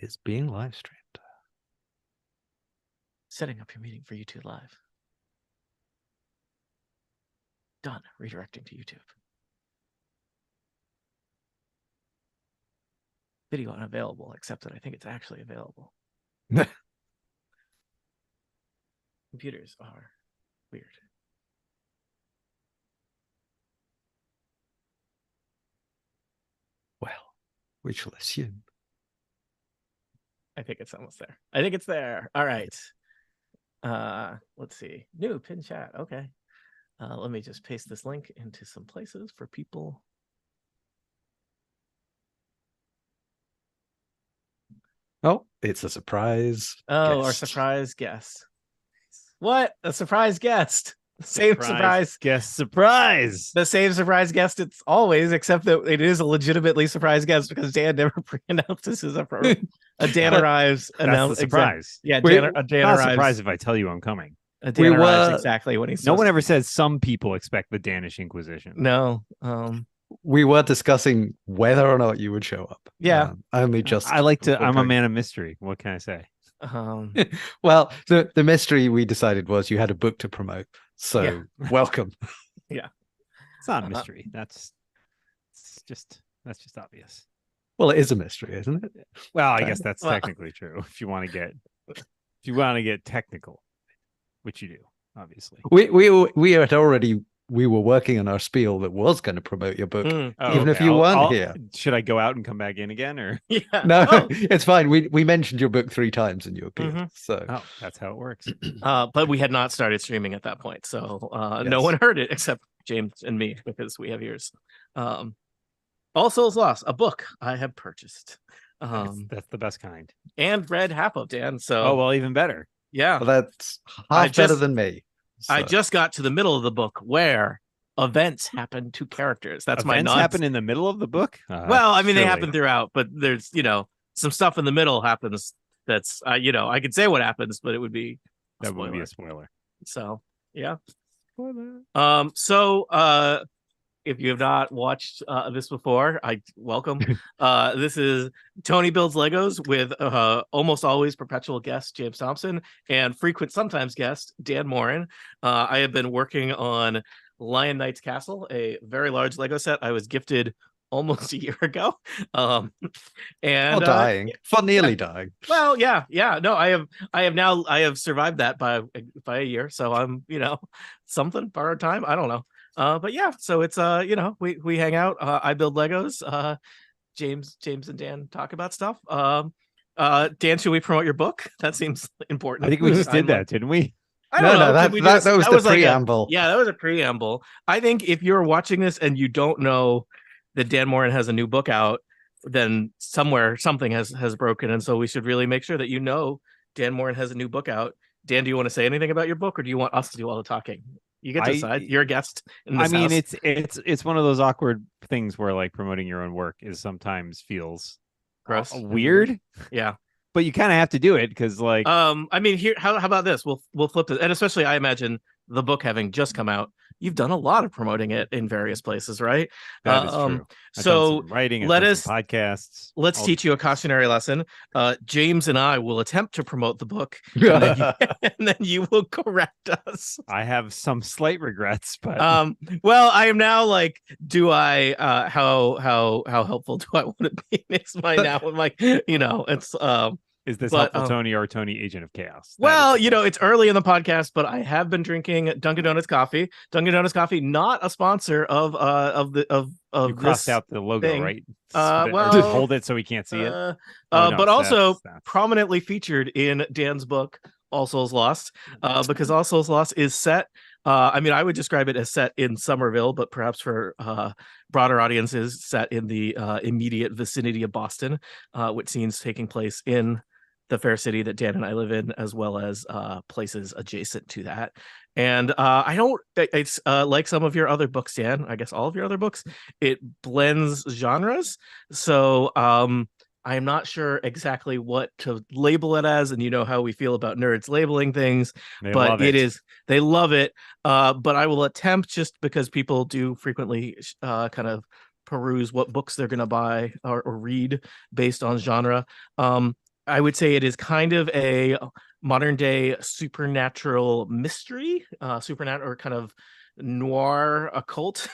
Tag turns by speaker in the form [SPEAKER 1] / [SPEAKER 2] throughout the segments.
[SPEAKER 1] is being live streamed.
[SPEAKER 2] Setting up your meeting for YouTube Live. Done. Redirecting to YouTube. Video unavailable, except that I think it's actually available. Computers are weird.
[SPEAKER 1] Well, we shall assume.
[SPEAKER 2] I think it's almost there. I think it's there. All right. Let's see. New pin chat. Okay. Let me just paste this link into some places for people.
[SPEAKER 1] Oh, it's a surprise.
[SPEAKER 2] Oh, our
[SPEAKER 1] guest.
[SPEAKER 2] surprise guest. What? A surprise guest. Same surprise
[SPEAKER 3] guest surprise.
[SPEAKER 2] The same surprise guest it's always, except that it is a legitimately surprise guest because Dan never pre-announces his a Dan arrives
[SPEAKER 3] announce surprise.
[SPEAKER 2] Yeah,
[SPEAKER 3] Dan
[SPEAKER 2] arrives.
[SPEAKER 3] Not surprised if I tell you I'm coming.
[SPEAKER 2] Dan arrives exactly when he's
[SPEAKER 3] no one ever says some people expect the Danish Inquisition.
[SPEAKER 2] No.
[SPEAKER 1] We were discussing whether or not you would show up.
[SPEAKER 2] Yeah.
[SPEAKER 1] I'm
[SPEAKER 3] a man of mystery. What can I say?
[SPEAKER 1] Well, the mystery we decided was you had a book to promote. So welcome.
[SPEAKER 2] Yeah.
[SPEAKER 3] It's not a mystery. That's just obvious.
[SPEAKER 1] Well, it is a mystery, isn't it?
[SPEAKER 3] Well, I guess that's technically true. If you want to get technical, which you do, obviously.
[SPEAKER 1] We were working on our spiel that was going to promote your book, even if you weren't here.
[SPEAKER 3] Should I go out and come back in again, or
[SPEAKER 1] no? It's fine. We mentioned your book 3 times and you appeared. So
[SPEAKER 3] that's how it works.
[SPEAKER 2] But we had not started streaming at that point, so no one heard it except James and me because we have ears. All Souls Lost, a book I have purchased.
[SPEAKER 3] That's the best kind,
[SPEAKER 2] and read half of, Dan. So
[SPEAKER 3] even better.
[SPEAKER 2] Yeah,
[SPEAKER 1] well, that's better than me.
[SPEAKER 2] So. I just got to the middle of the book where events happen to characters. That's
[SPEAKER 3] events
[SPEAKER 2] my
[SPEAKER 3] happen in the middle of the book.
[SPEAKER 2] Well, I mean, they happen throughout, but there's some stuff in the middle happens. That's I could say what happens, but it would be
[SPEAKER 3] a spoiler.
[SPEAKER 2] So yeah.
[SPEAKER 3] Spoiler.
[SPEAKER 2] If you have not watched this before, I welcome. This is Tony Builds Legos with almost always perpetual guest James Thompson and frequent sometimes guest Dan Morin. I have been working on Lion Knight's Castle, a very large Lego set I was gifted almost a year ago.
[SPEAKER 1] Dying. For nearly dying.
[SPEAKER 2] Well, yeah. No, I have survived that by a year. So I'm, something borrowed time. I don't know. But yeah, so it's we hang out. I build Legos. James and Dan talk about stuff. Dan, should we promote your book? That seems important.
[SPEAKER 3] I think we just did that, didn't we?
[SPEAKER 2] I don't know.
[SPEAKER 1] That was the preamble.
[SPEAKER 2] That was a preamble. I think if you're watching this and you don't know that Dan Morin has a new book out, then somewhere something has broken, and so we should really make sure that Dan Morin has a new book out. Dan, do you want to say anything about your book, or do you want us to do all the talking? You get to decide. You're a guest in this house.
[SPEAKER 3] It's one of those awkward things where like promoting your own work is sometimes feels
[SPEAKER 2] gross,
[SPEAKER 3] weird.
[SPEAKER 2] Yeah,
[SPEAKER 3] but you kind of have to do it because like
[SPEAKER 2] I mean, here how about this? We'll flip it, and especially I imagine the book having just come out, you've done a lot of promoting it in various places, right?
[SPEAKER 3] That is true.
[SPEAKER 2] So
[SPEAKER 3] writing, podcasts.
[SPEAKER 2] Let's teach you a cautionary lesson. James and I will attempt to promote the book, and then you will correct us.
[SPEAKER 3] I have some slight regrets, but
[SPEAKER 2] well, I am now like, do I? How helpful do I want to be? It's now. I'm like, it's
[SPEAKER 3] Is this helpful, Tony, or Tony, Agent of Chaos?
[SPEAKER 2] Well, it's early in the podcast, but I have been drinking Dunkin' Donuts coffee. Dunkin' Donuts coffee, not a sponsor of
[SPEAKER 3] you crossed out the logo,
[SPEAKER 2] thing.
[SPEAKER 3] Right?
[SPEAKER 2] Well,
[SPEAKER 3] just hold it so we can't see it.
[SPEAKER 2] But also prominently featured in Dan's book, All Souls Lost, because All Souls Lost is set. I mean, I would describe it as set in Somerville, but perhaps for broader audiences, set in the immediate vicinity of Boston, with scenes taking place in the fair city that Dan and I live in, as well as places adjacent to that. And it's like some of your other books, Dan, I guess all of your other books, it blends genres. So I am not sure exactly what to label it as, and how we feel about nerds labeling things, they love it. But I will attempt, just because people do frequently kind of peruse what books they're going to buy or read based on genre. I would say it is kind of a modern day supernatural mystery, supernatural or kind of noir occult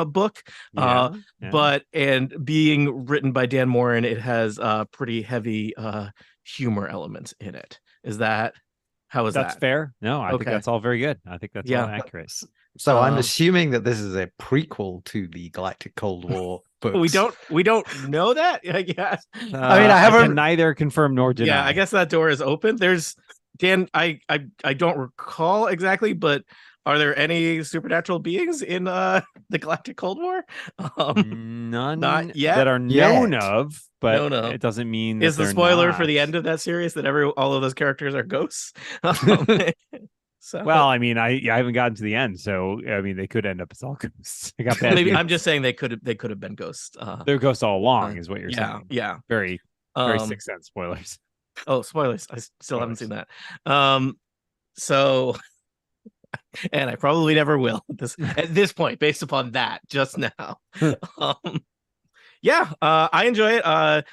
[SPEAKER 2] book.
[SPEAKER 3] Yeah, yeah.
[SPEAKER 2] But and being written by Dan Morin, it has pretty heavy humor elements in it. Is that how is
[SPEAKER 3] That's
[SPEAKER 2] that?
[SPEAKER 3] fair. No, I think
[SPEAKER 2] Okay.
[SPEAKER 3] that's all very good. I think that's all
[SPEAKER 2] Yeah.
[SPEAKER 3] accurate.
[SPEAKER 1] So I'm
[SPEAKER 2] Um,
[SPEAKER 1] assuming that this is a prequel to the Galactic Cold War books.
[SPEAKER 2] we don't know that. I guess.
[SPEAKER 1] I mean, I
[SPEAKER 3] I
[SPEAKER 1] haven't-
[SPEAKER 3] can neither confirm nor deny.
[SPEAKER 2] Yeah, I guess that door is open. There's Dan. I don't recall exactly, but are there any supernatural beings in the Galactic Cold War?
[SPEAKER 3] None
[SPEAKER 2] not yet.
[SPEAKER 3] that are known
[SPEAKER 1] Yet.
[SPEAKER 3] of, but
[SPEAKER 2] Known of.
[SPEAKER 3] it doesn't mean
[SPEAKER 2] Is
[SPEAKER 3] that
[SPEAKER 2] the
[SPEAKER 3] they're
[SPEAKER 2] spoiler for
[SPEAKER 3] not.
[SPEAKER 2] the end of that series that all of those characters are ghosts? So
[SPEAKER 3] Well, I mean, I haven't gotten to the end, so I mean, they could end up as all ghosts. I got bad
[SPEAKER 2] maybe
[SPEAKER 3] news.
[SPEAKER 2] I'm just saying they could have been ghosts.
[SPEAKER 3] They're ghosts all along, is what you're
[SPEAKER 2] yeah,
[SPEAKER 3] saying.
[SPEAKER 2] yeah.
[SPEAKER 3] Very Sixth Sense spoilers.
[SPEAKER 2] Oh, spoilers! I still haven't seen
[SPEAKER 3] Spoilers.
[SPEAKER 2] that. So, and I probably never will at this point, based upon that just now. Yeah, I enjoy it.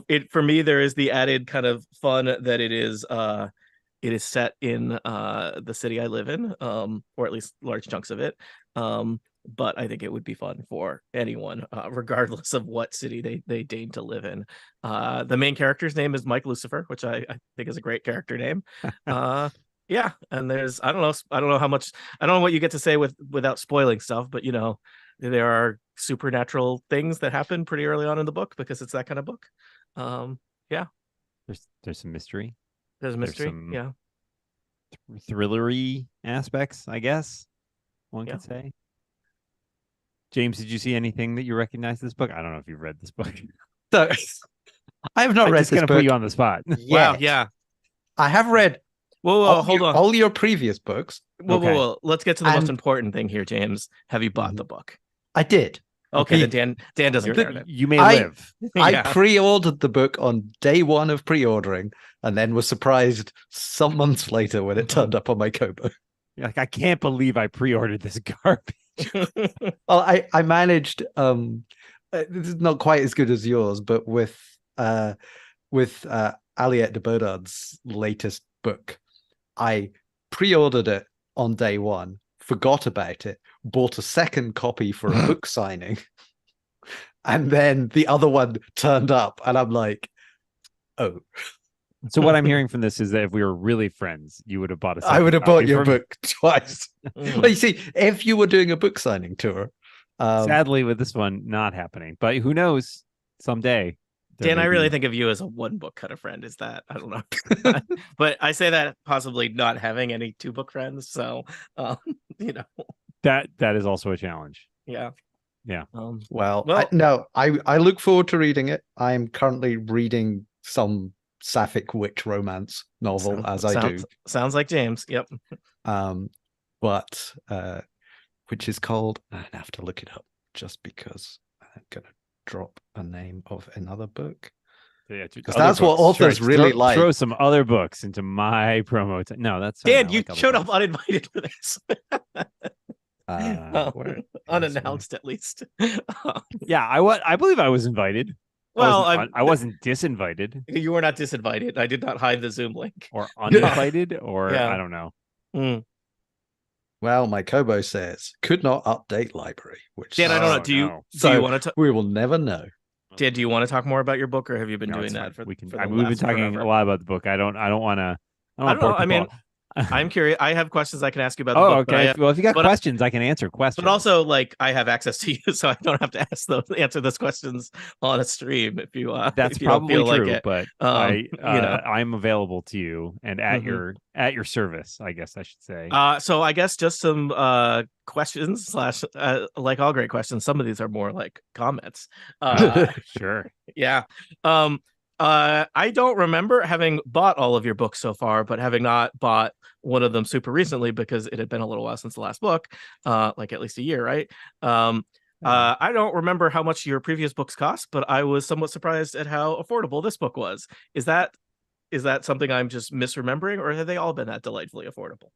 [SPEAKER 2] It for me there is the added kind of fun that it is set in the city I live in, or at least large chunks of it. But I think it would be fun for anyone, regardless of what city they deign to live in. The main character's name is Mike Lucifer, which I think is a great character name. Yeah, and there's I don't know how much, I don't know what you get to say without spoiling stuff, but there are supernatural things that happen pretty early on in the book because it's that kind of book. Yeah,
[SPEAKER 3] There's some mystery.
[SPEAKER 2] there's a mystery.
[SPEAKER 3] some-
[SPEAKER 2] Yeah.
[SPEAKER 3] Thrillery aspects, I guess one
[SPEAKER 2] Yeah.
[SPEAKER 3] could say. James, did you see anything that you recognize this book? I don't know if you've read this book.
[SPEAKER 1] So I have not
[SPEAKER 3] I'm
[SPEAKER 1] read
[SPEAKER 3] just
[SPEAKER 1] this
[SPEAKER 3] gonna
[SPEAKER 1] book
[SPEAKER 3] put you on the spot.
[SPEAKER 2] Wow.
[SPEAKER 1] yet.
[SPEAKER 2] Yeah.
[SPEAKER 1] I have read
[SPEAKER 2] Whoa, hold on.
[SPEAKER 1] all your previous books.
[SPEAKER 3] Okay.
[SPEAKER 2] Whoa. Let's get to the most
[SPEAKER 1] And-
[SPEAKER 2] important thing here, James. Have you bought
[SPEAKER 1] Mhm.
[SPEAKER 2] the book?
[SPEAKER 1] I did.
[SPEAKER 2] Okay,
[SPEAKER 1] The-
[SPEAKER 2] then Dan doesn't care then.
[SPEAKER 3] You may
[SPEAKER 1] I-
[SPEAKER 3] live.
[SPEAKER 1] I
[SPEAKER 2] Yeah.
[SPEAKER 1] pre-ordered the book on day one of pre-ordering, and then was surprised some months later when it turned up on my Kobo.
[SPEAKER 3] You're like, I can't believe I pre-ordered this garbage.
[SPEAKER 1] Well, I managed. This is not quite as good as yours, but with Aliette de Bodard's latest book, I pre-ordered it on day one, forgot about it, bought a second copy for a book signing, and then the other one turned up, and I'm like, oh,
[SPEAKER 3] So what I'm hearing from this is that if we were really friends, you would have bought a
[SPEAKER 1] I would have
[SPEAKER 3] second
[SPEAKER 1] bought
[SPEAKER 3] copy
[SPEAKER 1] your
[SPEAKER 3] for me.
[SPEAKER 1] book twice.
[SPEAKER 2] Mm.
[SPEAKER 1] Well, you see, if you were doing a book signing tour,
[SPEAKER 3] Sadly, with this one not happening, but who knows? Someday. there
[SPEAKER 2] Dan,
[SPEAKER 3] may
[SPEAKER 2] I really
[SPEAKER 3] be-
[SPEAKER 2] think of you as a one book kind of friend. Is that I don't know, but I say that possibly not having any two book friends. So, you know,
[SPEAKER 3] that is also a challenge.
[SPEAKER 2] yeah,
[SPEAKER 3] Yeah.
[SPEAKER 1] well,
[SPEAKER 2] Well-
[SPEAKER 1] I look forward to reading it. I'm currently reading some sapphic witch romance novel, as I do.
[SPEAKER 2] Sounds like James. Yep.
[SPEAKER 1] But which is called, I have to look it up just because I'm gonna drop a name of another book.
[SPEAKER 3] Yeah,
[SPEAKER 1] Because that's what authors really like.
[SPEAKER 3] Throw some other books into my promo. No, that's fine.
[SPEAKER 2] Dan,
[SPEAKER 3] I
[SPEAKER 2] you
[SPEAKER 3] like other
[SPEAKER 2] showed up
[SPEAKER 3] books.
[SPEAKER 2] uninvited for this.
[SPEAKER 1] Where is
[SPEAKER 2] Unannounced, at least.
[SPEAKER 3] Yeah, I believe I was invited.
[SPEAKER 2] Well,
[SPEAKER 3] I wasn't disinvited
[SPEAKER 2] you were not disinvited. I did not hide the Zoom link.
[SPEAKER 3] or uninvited or
[SPEAKER 2] Yeah.
[SPEAKER 3] I don't know.
[SPEAKER 2] Mm.
[SPEAKER 1] Well, my Kobo says could not update library, which
[SPEAKER 2] Dan, I don't know.
[SPEAKER 3] Oh,
[SPEAKER 2] Do you
[SPEAKER 3] no.
[SPEAKER 2] do
[SPEAKER 1] So-
[SPEAKER 2] you want to?
[SPEAKER 1] we will never know.
[SPEAKER 2] Dan, do you want to talk more about your book, or have you been
[SPEAKER 3] No,
[SPEAKER 2] doing
[SPEAKER 3] it's
[SPEAKER 2] that
[SPEAKER 3] fine.
[SPEAKER 2] for?
[SPEAKER 3] We can.
[SPEAKER 2] for the
[SPEAKER 3] We've been
[SPEAKER 2] last
[SPEAKER 3] talking
[SPEAKER 2] forever?
[SPEAKER 3] a lot about the book. I don't want to.
[SPEAKER 2] I don't know. I mean, I'm curious. I have questions I can ask you about the
[SPEAKER 3] Oh,
[SPEAKER 2] book. but I
[SPEAKER 3] okay.
[SPEAKER 2] have-
[SPEAKER 3] Well, if you got
[SPEAKER 2] but-
[SPEAKER 3] questions, I can answer questions.
[SPEAKER 2] But also, like, I have access to you, so I don't have to answer those questions on a stream if you.
[SPEAKER 3] that's
[SPEAKER 2] if you don't
[SPEAKER 3] probably
[SPEAKER 2] feel like
[SPEAKER 3] true.
[SPEAKER 2] it.
[SPEAKER 3] But
[SPEAKER 2] you know.
[SPEAKER 3] I'm available to you and at
[SPEAKER 2] Mhm.
[SPEAKER 3] your service. I guess I should say.
[SPEAKER 2] So I guess just some questions slash like all great questions. Some of these are more like comments.
[SPEAKER 3] Sure.
[SPEAKER 2] Yeah. I don't remember having bought all of your books so far, but having not bought one of them super recently because it had been a little while since the last book, like at least a year, right? I don't remember how much your previous books cost, but I was somewhat surprised at how affordable this book was. Is that something I'm just misremembering, or have they all been that delightfully affordable?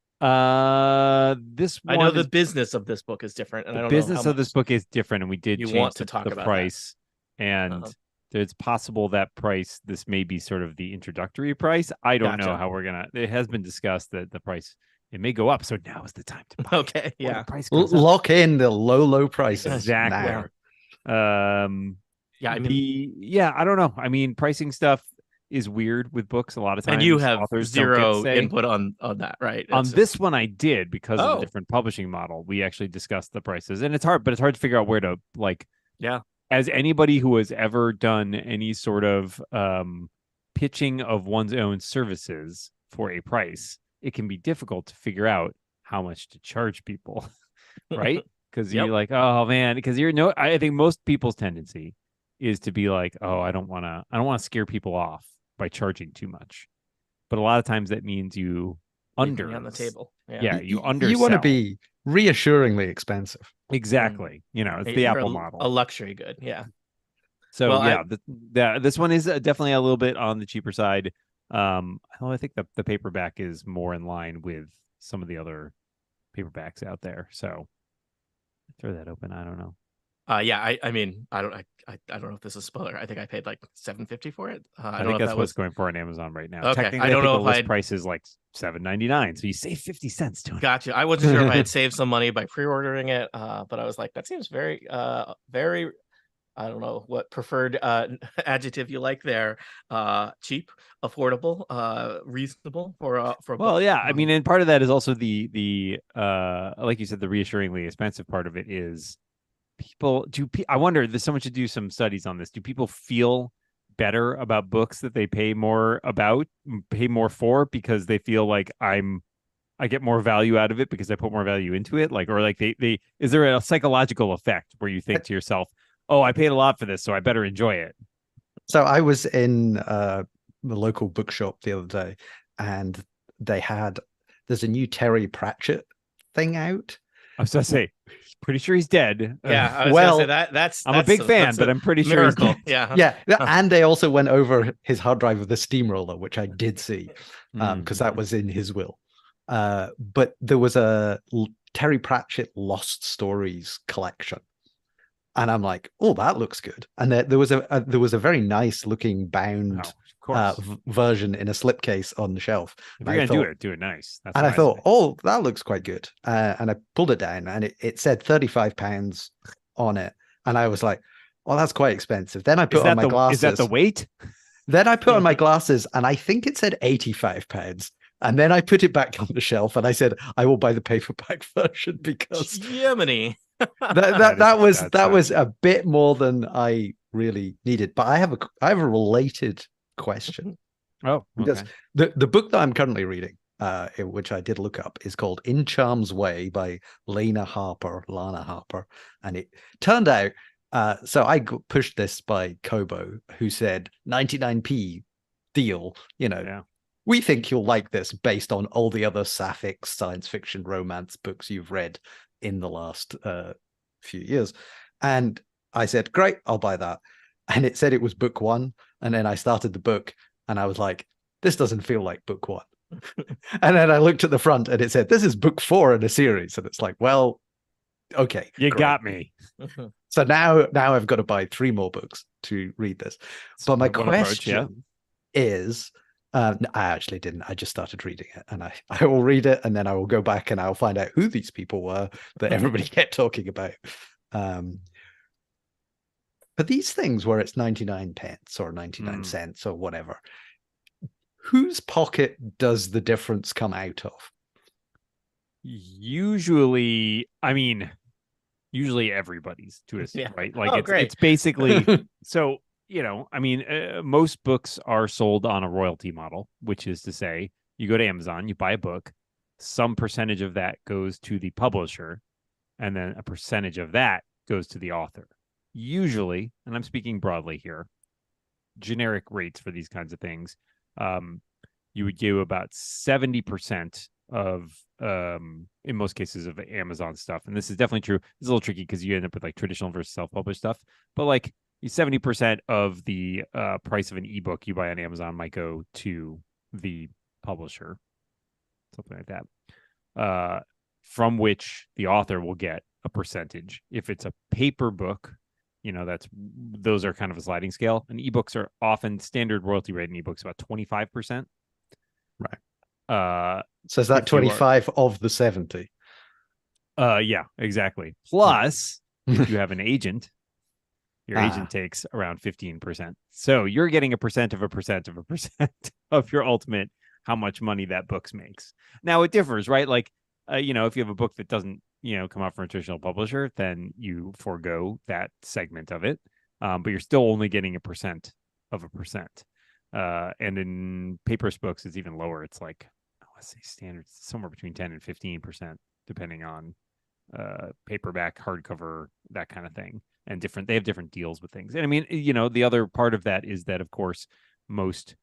[SPEAKER 3] This
[SPEAKER 2] I know
[SPEAKER 3] one
[SPEAKER 2] the
[SPEAKER 3] is-
[SPEAKER 2] business of this book is different, and I
[SPEAKER 3] the
[SPEAKER 2] don't
[SPEAKER 3] business
[SPEAKER 2] know
[SPEAKER 3] of this book is different, and we did
[SPEAKER 2] you
[SPEAKER 3] change
[SPEAKER 2] want to
[SPEAKER 3] the
[SPEAKER 2] talk about that.
[SPEAKER 3] price. And
[SPEAKER 2] Uh-huh.
[SPEAKER 3] it's possible that price, this may be sort of the introductory price. I don't know
[SPEAKER 2] Gotcha.
[SPEAKER 3] how we're gonna. It has been discussed that the price, it may go up. So now is the time to buy.
[SPEAKER 2] Okay,
[SPEAKER 3] When
[SPEAKER 2] yeah.
[SPEAKER 3] the price goes up.
[SPEAKER 1] Lock in the low prices
[SPEAKER 3] Exactly.
[SPEAKER 1] now.
[SPEAKER 2] Yeah, I mean,
[SPEAKER 3] I don't know. I mean, pricing stuff is weird with books a lot of times.
[SPEAKER 2] and you have
[SPEAKER 3] authors don't get
[SPEAKER 2] zero
[SPEAKER 3] say.
[SPEAKER 2] input on that, right?
[SPEAKER 3] On
[SPEAKER 2] It's
[SPEAKER 3] this one, I did because of
[SPEAKER 2] Oh.
[SPEAKER 3] the different publishing model. We actually discussed the prices, and it's hard to figure out where to like.
[SPEAKER 2] Yeah.
[SPEAKER 3] As anybody who has ever done any sort of pitching of one's own services for a price, it can be difficult to figure out how much to charge people, right? Because
[SPEAKER 2] Yep.
[SPEAKER 3] you're like, oh man, because I think most people's tendency is to be like, oh, I don't want to scare people off by charging too much. But a lot of times that means you
[SPEAKER 2] leaving me on the table.
[SPEAKER 3] Yeah, you undersell.
[SPEAKER 1] You want to be reassuringly expensive.
[SPEAKER 3] Exactly. You know, it's the
[SPEAKER 2] You're
[SPEAKER 3] Apple
[SPEAKER 2] a
[SPEAKER 3] model.
[SPEAKER 2] A luxury good. Yeah.
[SPEAKER 3] So
[SPEAKER 2] Well,
[SPEAKER 3] this one is definitely a little bit on the cheaper side. I think the paperback is more in line with some of the other paperbacks out there. So throw that open. I don't know.
[SPEAKER 2] I mean, I don't know if this is a spoiler. I think I paid like $7.50 for it. I don't
[SPEAKER 3] think
[SPEAKER 2] know
[SPEAKER 3] that's
[SPEAKER 2] if that
[SPEAKER 3] what's
[SPEAKER 2] was
[SPEAKER 3] going for on Amazon right now.
[SPEAKER 2] Okay,
[SPEAKER 3] Technically,
[SPEAKER 2] I don't
[SPEAKER 3] think
[SPEAKER 2] know
[SPEAKER 3] the
[SPEAKER 2] if
[SPEAKER 3] list
[SPEAKER 2] I'd
[SPEAKER 3] price is like $7.99, so you save 50 cents to it.
[SPEAKER 2] Gotcha. I wasn't sure if I had saved some money by pre-ordering it, but I was like, that seems very, very. I don't know what preferred adjective you like there. Cheap, affordable, reasonable for a
[SPEAKER 3] Well,
[SPEAKER 2] book.
[SPEAKER 3] yeah. I mean, and part of that is also the like you said, the reassuringly expensive part of it is people I wonder, there's someone should do some studies on this. Do people feel better about books that they pay more for because they feel like I get more value out of it because I put more value into it? Like, or like they is there a psychological effect where you think to yourself, oh, I paid a lot for this, so I better enjoy it?
[SPEAKER 1] So I was in the local bookshop the other day, and there's a new Terry Pratchett thing out.
[SPEAKER 3] I was gonna say, pretty sure he's dead.
[SPEAKER 2] Yeah, I was
[SPEAKER 1] well,
[SPEAKER 2] gonna say I'm
[SPEAKER 3] a big fan, but I'm pretty sure he's dead.
[SPEAKER 2] Yeah,
[SPEAKER 1] yeah, and they also went over his hard drive of the Steamroller, which I did see, because that was in his will. But there was a Terry Pratchett Lost Stories collection. And I'm like, oh, that looks good. And there was a very nice looking bound version in a slipcase on the shelf.
[SPEAKER 3] If you're gonna do it nice. That's
[SPEAKER 1] and I thought, oh, that looks quite good. And I pulled it down, and it said £35 on it. And I was like, oh, that's quite expensive. Then I put on my glasses.
[SPEAKER 3] Is that the weight?
[SPEAKER 1] Then I put on my glasses, and I think it said £85. And then I put it back on the shelf, and I said, I will buy the paperback version because
[SPEAKER 2] Yemeni.
[SPEAKER 1] that was a bit more than I really needed. But I have a related question.
[SPEAKER 3] Oh, okay.
[SPEAKER 1] Because the book that I'm currently reading, which I did look up, is called In Charm's Way by Lana Harper, and it turned out. So I pushed this by Kobo, who said 99p deal. We think you'll like this based on all the other sapphic science fiction romance books you've read in the last few years. And I said, great, I'll buy that. And it said it was book 1. And then I started the book, and I was like, this doesn't feel like book 1. And then I looked at the front, and it said, this is book 4 in a series. And it's like, well, okay.
[SPEAKER 3] You got me.
[SPEAKER 1] So now I've got to buy 3 more books to read this. But my question is, I actually didn't. I just started reading it, and I will read it, and then I will go back and I'll find out who these people were that everybody kept talking about. But these things where it's 99 pence or 99 cents or whatever, whose pocket does the difference come out of?
[SPEAKER 3] Usually everybody's to us, right? Like it's basically so. Most books are sold on a royalty model, which is to say, you go to Amazon, you buy a book, some percentage of that goes to the publisher, and then a percentage of that goes to the author. Usually, and I'm speaking broadly here, generic rates for these kinds of things, you would give about 70% of, in most cases, of Amazon stuff. And this is definitely true. It's a little tricky because you end up with like traditional versus self-published stuff, but like 70% of the price of an ebook you buy on Amazon might go to the publisher, something like that, from which the author will get a percentage. If it's a paper book, those are kind of a sliding scale. And ebooks are often standard royalty rate in ebooks about 25%.
[SPEAKER 1] Right. So is that 25 of the 70?
[SPEAKER 3] Yeah, exactly. Plus, if you have an agent, your agent takes around 15%. So you're getting a percent of a percent of a percent of your ultimate how much money that book makes. Now it differs, right? Like, if you have a book that doesn't, come out from a traditional publisher, then you forego that segment of it. But you're still only getting a percent of a percent. And in paperless books, it's even lower. It's like, let's say standard, somewhere between 10 and 15%, depending on paperback, hardcover, that kind of thing. And they have different deals with things. And I mean, the other part of that is that, of course, most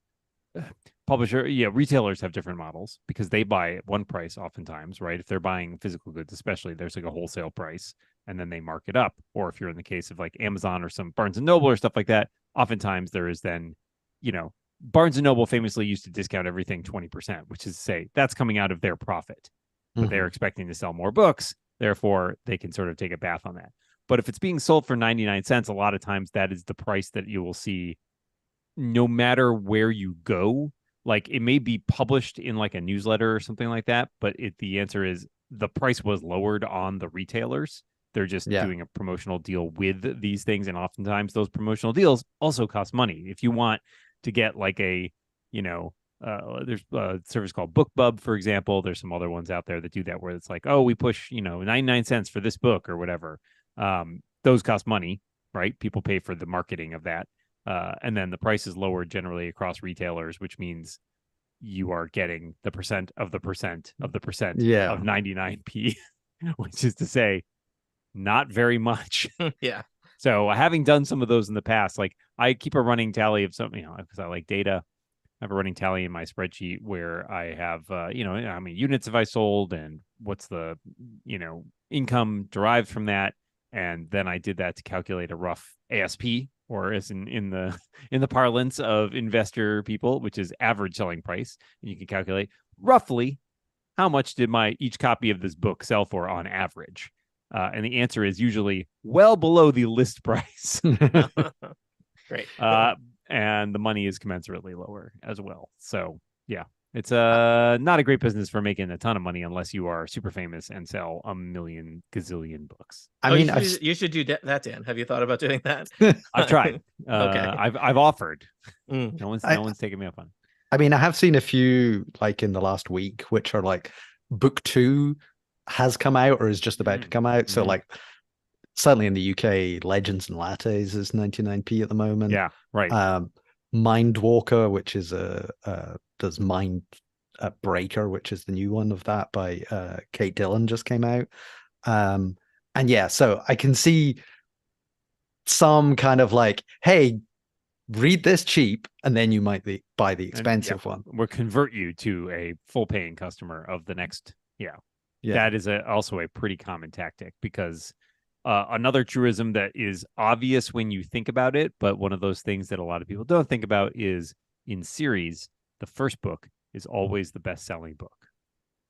[SPEAKER 3] retailers have different models because they buy at one price oftentimes, right? If they're buying physical goods, especially, there's like a wholesale price and then they mark it up. Or if you're in the case of like Amazon or some Barnes and Noble or stuff like that, oftentimes there is then, Barnes and Noble famously used to discount everything 20%, which is to say that's coming out of their profit, but they're expecting to sell more books. Therefore, they can sort of take a bath on that. But if it's being sold for 99 cents, a lot of times that is the price that you will see no matter where you go. Like, it may be published in like a newsletter or something like that, but the answer is the price was lowered on the retailers. They're just doing a promotional deal with these things. And oftentimes those promotional deals also cost money. If you want to get like there's a service called BookBub, for example. There's some other ones out there that do that where it's like, oh, we push, 99 cents for this book or whatever. Those cost money, right? People pay for the marketing of that. And then the price is lowered generally across retailers, which means you are getting the percent of the percent of the percent of 99p, which is to say, not very much.
[SPEAKER 2] Yeah.
[SPEAKER 3] So having done some of those in the past, like I keep a running tally of something, because I like data. I have a running tally in my spreadsheet where I have, how many units have I sold and what's the, income derived from that. And then I did that to calculate a rough ASP, or as in the parlance of investor people, which is average selling price. And you can calculate roughly how much did each copy of this book sell for on average. And the answer is usually well below the list price.
[SPEAKER 2] Great.
[SPEAKER 3] And the money is commensurately lower as well. So yeah, it's not a great business for making a ton of money unless you are super famous and sell a million gazillion books.
[SPEAKER 1] I mean,
[SPEAKER 2] you should do that, Dan. Have you thought about doing that?
[SPEAKER 3] I've tried.
[SPEAKER 2] Okay.
[SPEAKER 3] I've offered. No one's taken me up on it.
[SPEAKER 1] I mean, I have seen a few like in the last week, which are like book 2 has come out or is just about to come out. So like certainly in the UK, Legends and Lattes is 99p at the moment.
[SPEAKER 3] Yeah, right.
[SPEAKER 1] Mindwalker, which is does Mind Breaker, which is the new one of that by Kate Dillon, just came out. And yeah, so I can see some kind of like, hey, read this cheap, and then you might buy the expensive one.
[SPEAKER 3] We'll convert you to a full paying customer of the next. That is also a pretty common tactic, because another truism that is obvious when you think about it, but one of those things that a lot of people don't think about is in series, the first book is always the best-selling book.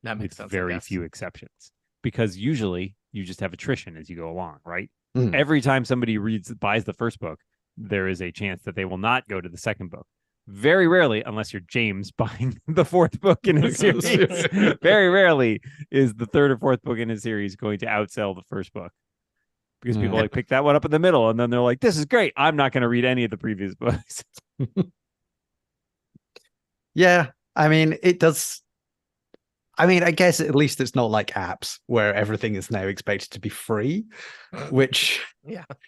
[SPEAKER 2] That makes sense.
[SPEAKER 3] Very few exceptions, because usually you just have attrition as you go along, right? Every time somebody buys the first book, there is a chance that they will not go to the second book. Very rarely, unless you're James buying the fourth book in a series, very rarely is the third or fourth book in a series going to outsell the first book, because people like pick that one up in the middle and then they're like, this is great, I'm not going to read any of the previous books.
[SPEAKER 1] Yeah, I mean, it does. I mean, I guess at least it's not like apps where everything is now expected to be free, which,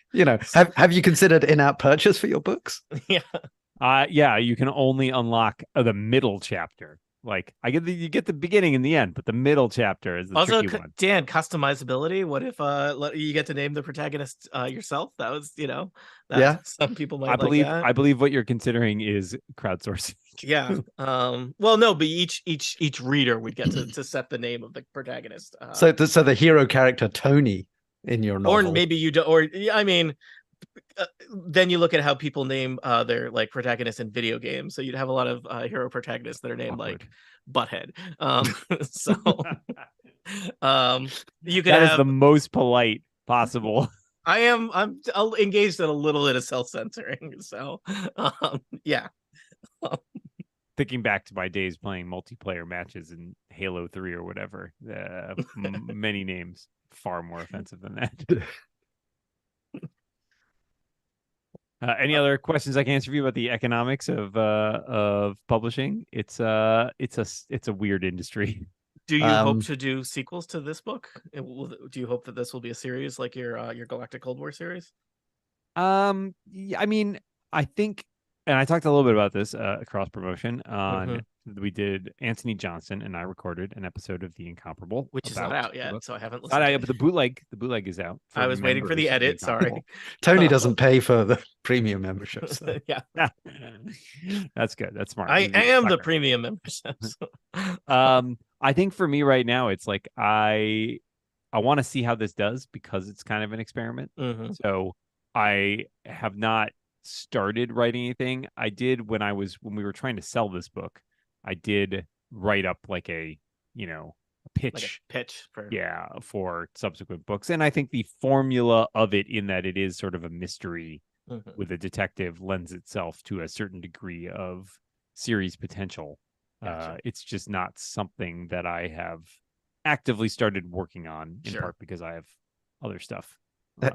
[SPEAKER 1] have you considered in-app purchase for your books?
[SPEAKER 3] Yeah, you can only unlock the middle chapter. Like you get the beginning and the end, but the middle chapter is the
[SPEAKER 2] also
[SPEAKER 3] tricky one.
[SPEAKER 2] Dan, customizability. What if you get to name the protagonist yourself? That was some people might like that.
[SPEAKER 3] I believe what you're considering is crowdsourcing.
[SPEAKER 2] Yeah. Well, no, but each reader would get to set the name of the protagonist.
[SPEAKER 1] So the hero character Tony in your novel,
[SPEAKER 2] or maybe you do, or I mean. Then you look at how people name their like protagonists in video games. So you'd have a lot of hero protagonists that are named like Butthead. You could
[SPEAKER 3] that is the most polite possible.
[SPEAKER 2] I'm engaged in a little bit of self-censoring. So yeah.
[SPEAKER 3] Thinking back to my days playing multiplayer matches in Halo 3 or whatever, many names far more offensive than that. Any other questions I can answer for you about the economics of publishing? It's a weird industry.
[SPEAKER 2] Do you hope to do sequels to this book? Do you hope that this will be a series like your Galactic Cold War series?
[SPEAKER 3] I mean, I think, and I talked a little bit about this cross promotion on. We did Anthony Johnson and I recorded an episode of The Incomparable,
[SPEAKER 2] which is not out yet, so I haven't listened.
[SPEAKER 3] Not out yet, but the bootleg is out.
[SPEAKER 2] I was waiting for the edit. Sorry,
[SPEAKER 1] Tony doesn't pay for the premium membership. So.
[SPEAKER 2] Yeah,
[SPEAKER 3] that's good. That's smart.
[SPEAKER 2] I am the premium membership.
[SPEAKER 3] I think for me right now, it's like I want to see how this does because it's kind of an experiment. So I have not started writing anything. I did when we were trying to sell this book. I did write up like a pitch for subsequent books, and I think the formula of it, in that it is sort of a mystery with a detective, lends itself to a certain degree of series potential. Gotcha. It's just not something that I have actively started working on, in part because I have other stuff.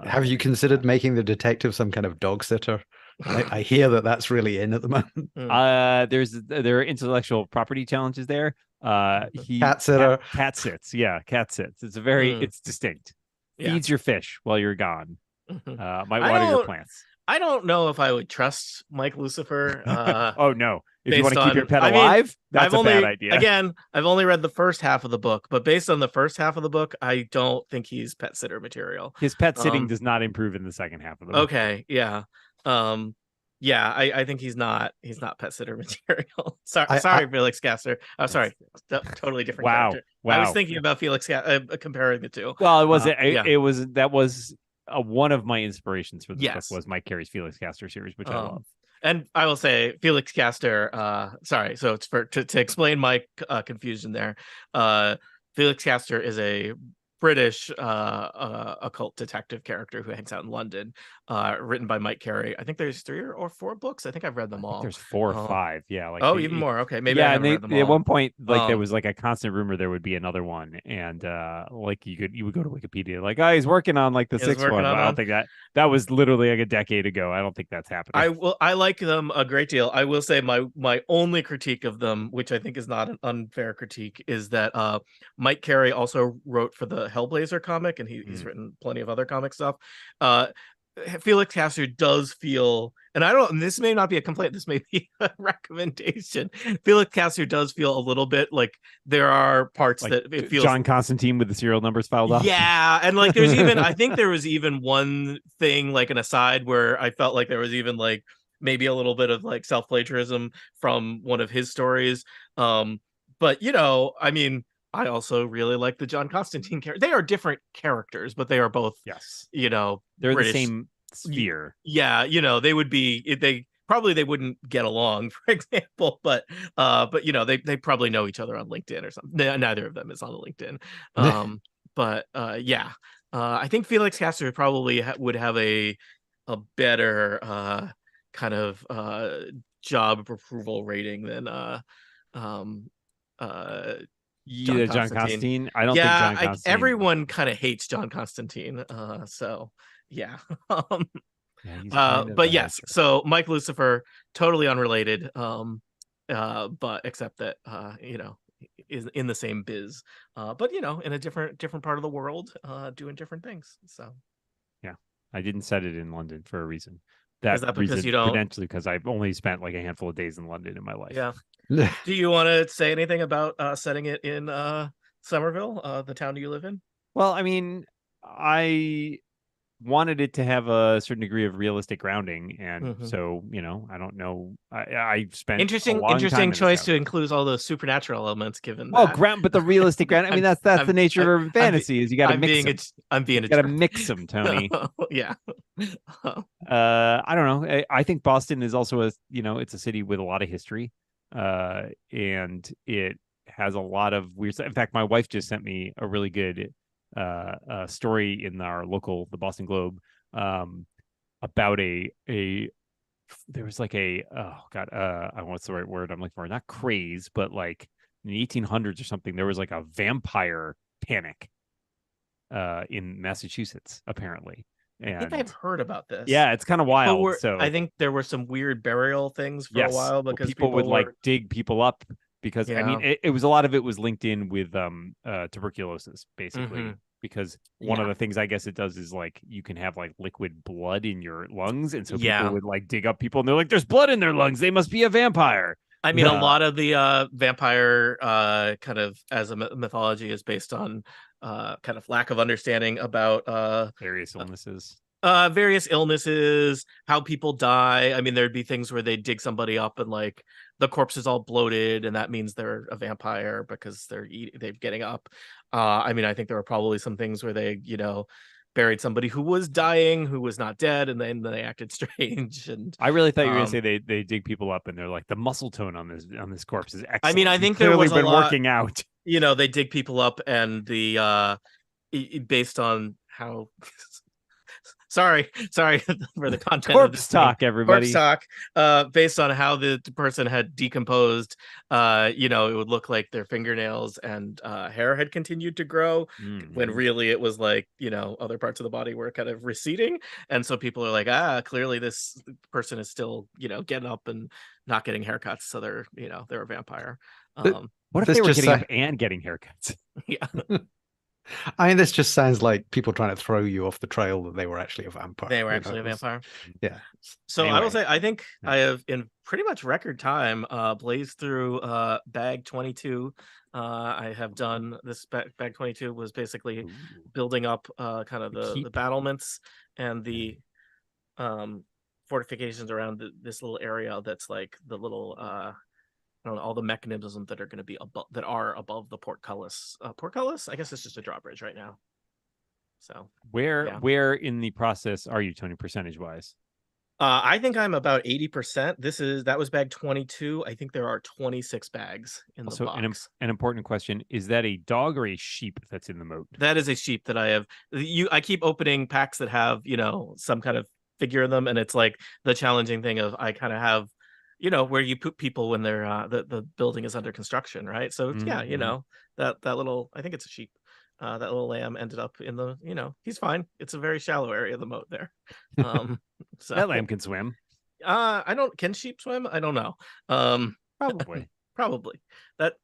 [SPEAKER 1] Have you considered making the detective some kind of dog sitter? I hear that's really in at the moment.
[SPEAKER 3] There are intellectual property challenges there.
[SPEAKER 1] Cat sitter.
[SPEAKER 3] Cat sits. Yeah, cat sits. It's it's distinct. Feeds your fish while you're gone. Might water your plants.
[SPEAKER 2] I don't know if I would trust Mike Lucifer.
[SPEAKER 3] Oh no. If you want to keep your pet alive, that's a bad idea.
[SPEAKER 2] Again, I've only read the first half of the book, but based on the first half of the book, I don't think he's pet sitter material.
[SPEAKER 3] His pet sitting does not improve in the second half of the book.
[SPEAKER 2] Okay, yeah. I think he's not pet sitter material. Sorry, Felix Castor. I'm sorry. Totally different character.
[SPEAKER 3] Wow.
[SPEAKER 2] I was thinking about Felix comparing the two.
[SPEAKER 3] Well, that was one of my inspirations for this book was Mike Carey's Felix Castor series, which I love.
[SPEAKER 2] And I will say Felix Castor, sorry, so it's to explain my confusion there. Felix Castor is a British occult detective character who hangs out in London, written by Mike Carey. I think there's 3 or 4 books. I think I've read them all.
[SPEAKER 3] There's 4 or 5. Yeah.
[SPEAKER 2] Even more. Okay, maybe I haven't read them all.
[SPEAKER 3] At one point, there was like a constant rumor there would be another one, and you would go to Wikipedia like, he's working on like the 6th one. But I don't think that was literally like a decade ago. I don't think that's happening.
[SPEAKER 2] I like them a great deal. I will say my only critique of them, which I think is not an unfair critique, is that Mike Carey also wrote for the Hellblazer comic, and he's written plenty of other comic stuff. Felix Castor does feel, and this may not be a complaint, this may be a recommendation. Felix Castor does feel a little bit like there are parts like that it feels
[SPEAKER 3] John Constantine with the serial numbers filed off.
[SPEAKER 2] Yeah, and like there's even I think there was even one thing, like an aside, where I felt like there was even like maybe a little bit of like self-plagiarism from one of his stories. But I mean, I also really like the John Constantine character. They are different characters, but they are both,
[SPEAKER 3] they're
[SPEAKER 2] British.
[SPEAKER 3] The same sphere.
[SPEAKER 2] Yeah, they would be. They wouldn't get along, for example. But they probably know each other on LinkedIn or something. Neither of them is on LinkedIn. I think Felix Castor probably would have a better kind of job approval rating than
[SPEAKER 3] John Constantine. I don't think John Constantine.
[SPEAKER 2] Everyone kind of hates John Constantine. So yeah. But yes, so Mike Lucifer, totally unrelated. But except that is in the same biz. But in a different part of the world, doing different things. So
[SPEAKER 3] yeah, I didn't set it in London for a reason.
[SPEAKER 2] Is that because you don't?
[SPEAKER 3] Potentially because I've only spent like a handful of days in London in my life.
[SPEAKER 2] Yeah. Do you want to say anything about setting it in Somerville, the town you live in?
[SPEAKER 3] Well, I mean, I wanted it to have a certain degree of realistic grounding, and so I don't know. I spent
[SPEAKER 2] interesting choice to include all those supernatural elements. Given
[SPEAKER 3] but the realistic ground. I mean, that's the nature of urban fantasy. Is you got to mix them.
[SPEAKER 2] You
[SPEAKER 3] got to mix them, Tony.
[SPEAKER 2] Yeah.
[SPEAKER 3] I don't know. I think Boston is also it's a city with a lot of history. And it has a lot of weird stuff. In fact, my wife just sent me a really good story in the Boston Globe about a there was like a what's the right word I'm looking for? Not craze, but like in the 1800s or something, there was like a vampire panic in Massachusetts, apparently. And
[SPEAKER 2] I think I've heard about this.
[SPEAKER 3] Yeah, it's kind of wild. So
[SPEAKER 2] I think there were some weird burial things for a while because
[SPEAKER 3] people would like dig people up because I mean it was a lot of it was linked in with tuberculosis basically because one of the things I guess it does is like you can have like liquid blood in your lungs, and so people would like dig up people and they're like, there's blood in their lungs, they must be a vampire.
[SPEAKER 2] I mean, a lot of the vampire kind of as a mythology is based on kind of lack of understanding about
[SPEAKER 3] various illnesses.
[SPEAKER 2] Various illnesses, how people die. I mean, there'd be things where they dig somebody up and like the corpse is all bloated, and that means they're a vampire because they're getting up. I mean, I think there were probably some things where they, buried somebody who was dying, who was not dead, and then they acted strange. And
[SPEAKER 3] I really thought you were gonna say they dig people up and they're like, the muscle tone on this corpse is excellent.
[SPEAKER 2] I mean, I think
[SPEAKER 3] there was
[SPEAKER 2] been
[SPEAKER 3] working out.
[SPEAKER 2] They dig people up and the based on how. Sorry for the content.
[SPEAKER 3] Corpse talk, everybody.
[SPEAKER 2] Corpse talk. Based on how the person had decomposed, it would look like their fingernails and hair had continued to grow, when really it was like, other parts of the body were kind of receding. And so people are like, clearly this person is still, getting up and not getting haircuts, so they're a vampire.
[SPEAKER 3] What if they were getting up and getting haircuts?
[SPEAKER 2] Yeah.
[SPEAKER 1] I mean, this just sounds like people trying to throw you off the trail that they were actually a vampire.
[SPEAKER 2] They were actually a vampire.
[SPEAKER 1] Yeah.
[SPEAKER 2] So anyway. I will say, I think I have, in pretty much record time, blazed through bag 22. I have done this. Bag 22 was basically building up kind of the battlements and the fortifications around this little area that's like the little all the mechanisms that are going to be above the portcullis. Portcullis? I guess it's just a drawbridge right now. So
[SPEAKER 3] where in the process are you, Tony, percentage wise?
[SPEAKER 2] I think I'm about 80%. That was bag 22. I think there are 26 bags in the box.
[SPEAKER 3] An important question: is that a dog or a sheep that's in the moat?
[SPEAKER 2] That is a sheep that I have. I keep opening packs that have some kind of figure in them, and it's like the challenging thing of I kind of have. Where you put people when they're the building is under construction, right? So that little, I think it's a sheep, that little lamb ended up in the, he's fine. It's a very shallow area of the moat there. So
[SPEAKER 3] that lamb can swim.
[SPEAKER 2] Can sheep swim? I don't know. Probably that.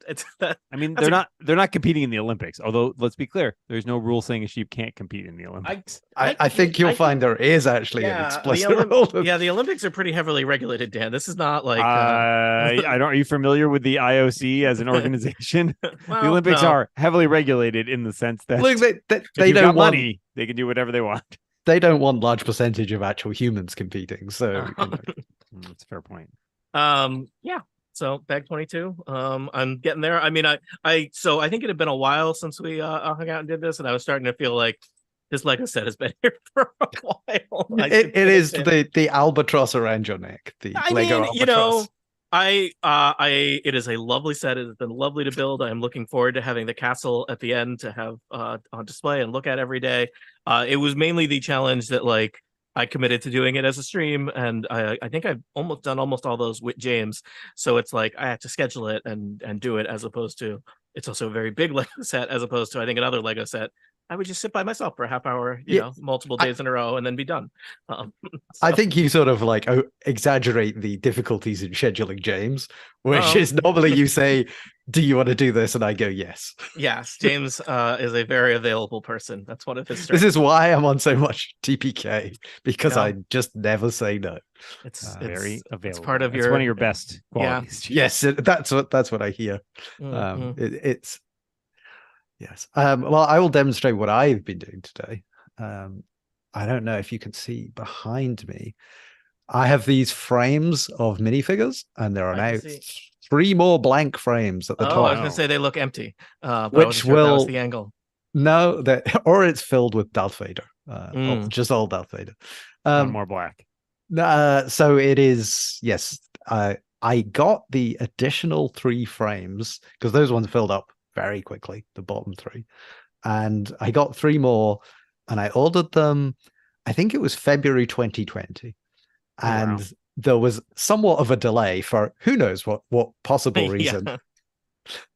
[SPEAKER 3] I mean, they're not competing in the Olympics. Although, let's be clear, there's no rule saying a sheep can't compete in the Olympics.
[SPEAKER 1] I think you'll find there is actually an explicit rule.
[SPEAKER 2] Yeah, the Olympics are pretty heavily regulated, Dan. This is not like.
[SPEAKER 3] Are you familiar with the IOC as an organization? The Olympics are heavily regulated in the sense that
[SPEAKER 1] look, they don't want
[SPEAKER 3] money. They can do whatever they want.
[SPEAKER 1] They don't want large percentage of actual humans competing. So
[SPEAKER 3] that's a fair point.
[SPEAKER 2] Yeah. So bag 22, I'm getting there. I mean, I think it had been a while since we hung out and did this, and I was starting to feel like this Lego set has been here for a while.
[SPEAKER 1] It is the albatross around your neck. Lego albatross.
[SPEAKER 2] It is a lovely set. It has been lovely to build. I'm looking forward to having the castle at the end to have on display and look at every day. It was mainly the challenge that like I committed to doing it as a stream, and I think I've done almost all those with James. So it's like I have to schedule it and do it, as opposed to it's also a very big Lego set, as opposed to I think another Lego set I would just sit by myself for a half hour, multiple days in a row, and then be done.
[SPEAKER 1] I think you sort of like exaggerate the difficulties in scheduling James, which is normally you say, do you want to do this? And I go, yes.
[SPEAKER 2] Yes, James is a very available person. That's one of his strengths.
[SPEAKER 1] This is why I'm on so much TPK, because I just never say no.
[SPEAKER 2] It's
[SPEAKER 3] very available.
[SPEAKER 2] It's part of
[SPEAKER 3] one of your best qualities.
[SPEAKER 1] Yeah. Yes, that's what I hear. It's yes. Well, I will demonstrate what I've been doing today. I don't know if you can see behind me. I have these frames of minifigures, and there are now 3 more blank frames at the top.
[SPEAKER 2] I was going to say they look empty, which will that was the angle.
[SPEAKER 1] No, or it's filled with Darth Vader, just old Darth Vader.
[SPEAKER 3] One more black.
[SPEAKER 1] So it is. Yes, I got the additional 3 frames because those ones filled up very quickly, the bottom 3, and I got 3 more, and I ordered them. I I think it was February 2020. And
[SPEAKER 3] wow.
[SPEAKER 1] there was somewhat of a delay for who knows what possible reason.
[SPEAKER 2] Yeah.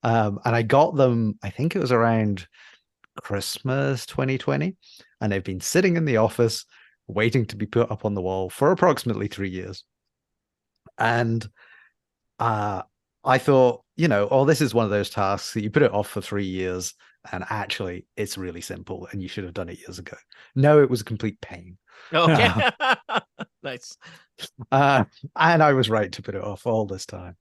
[SPEAKER 1] And I got them, I think it was around Christmas 2020. And they've been sitting in the office waiting to be put up on the wall for approximately 3 years. And I thought, oh, this is one of those tasks that you put it off for 3 years, and actually it's really simple and you should have done it years ago. No, it was a complete pain.
[SPEAKER 2] Okay. Nice.
[SPEAKER 1] And I was right to put it off all this time.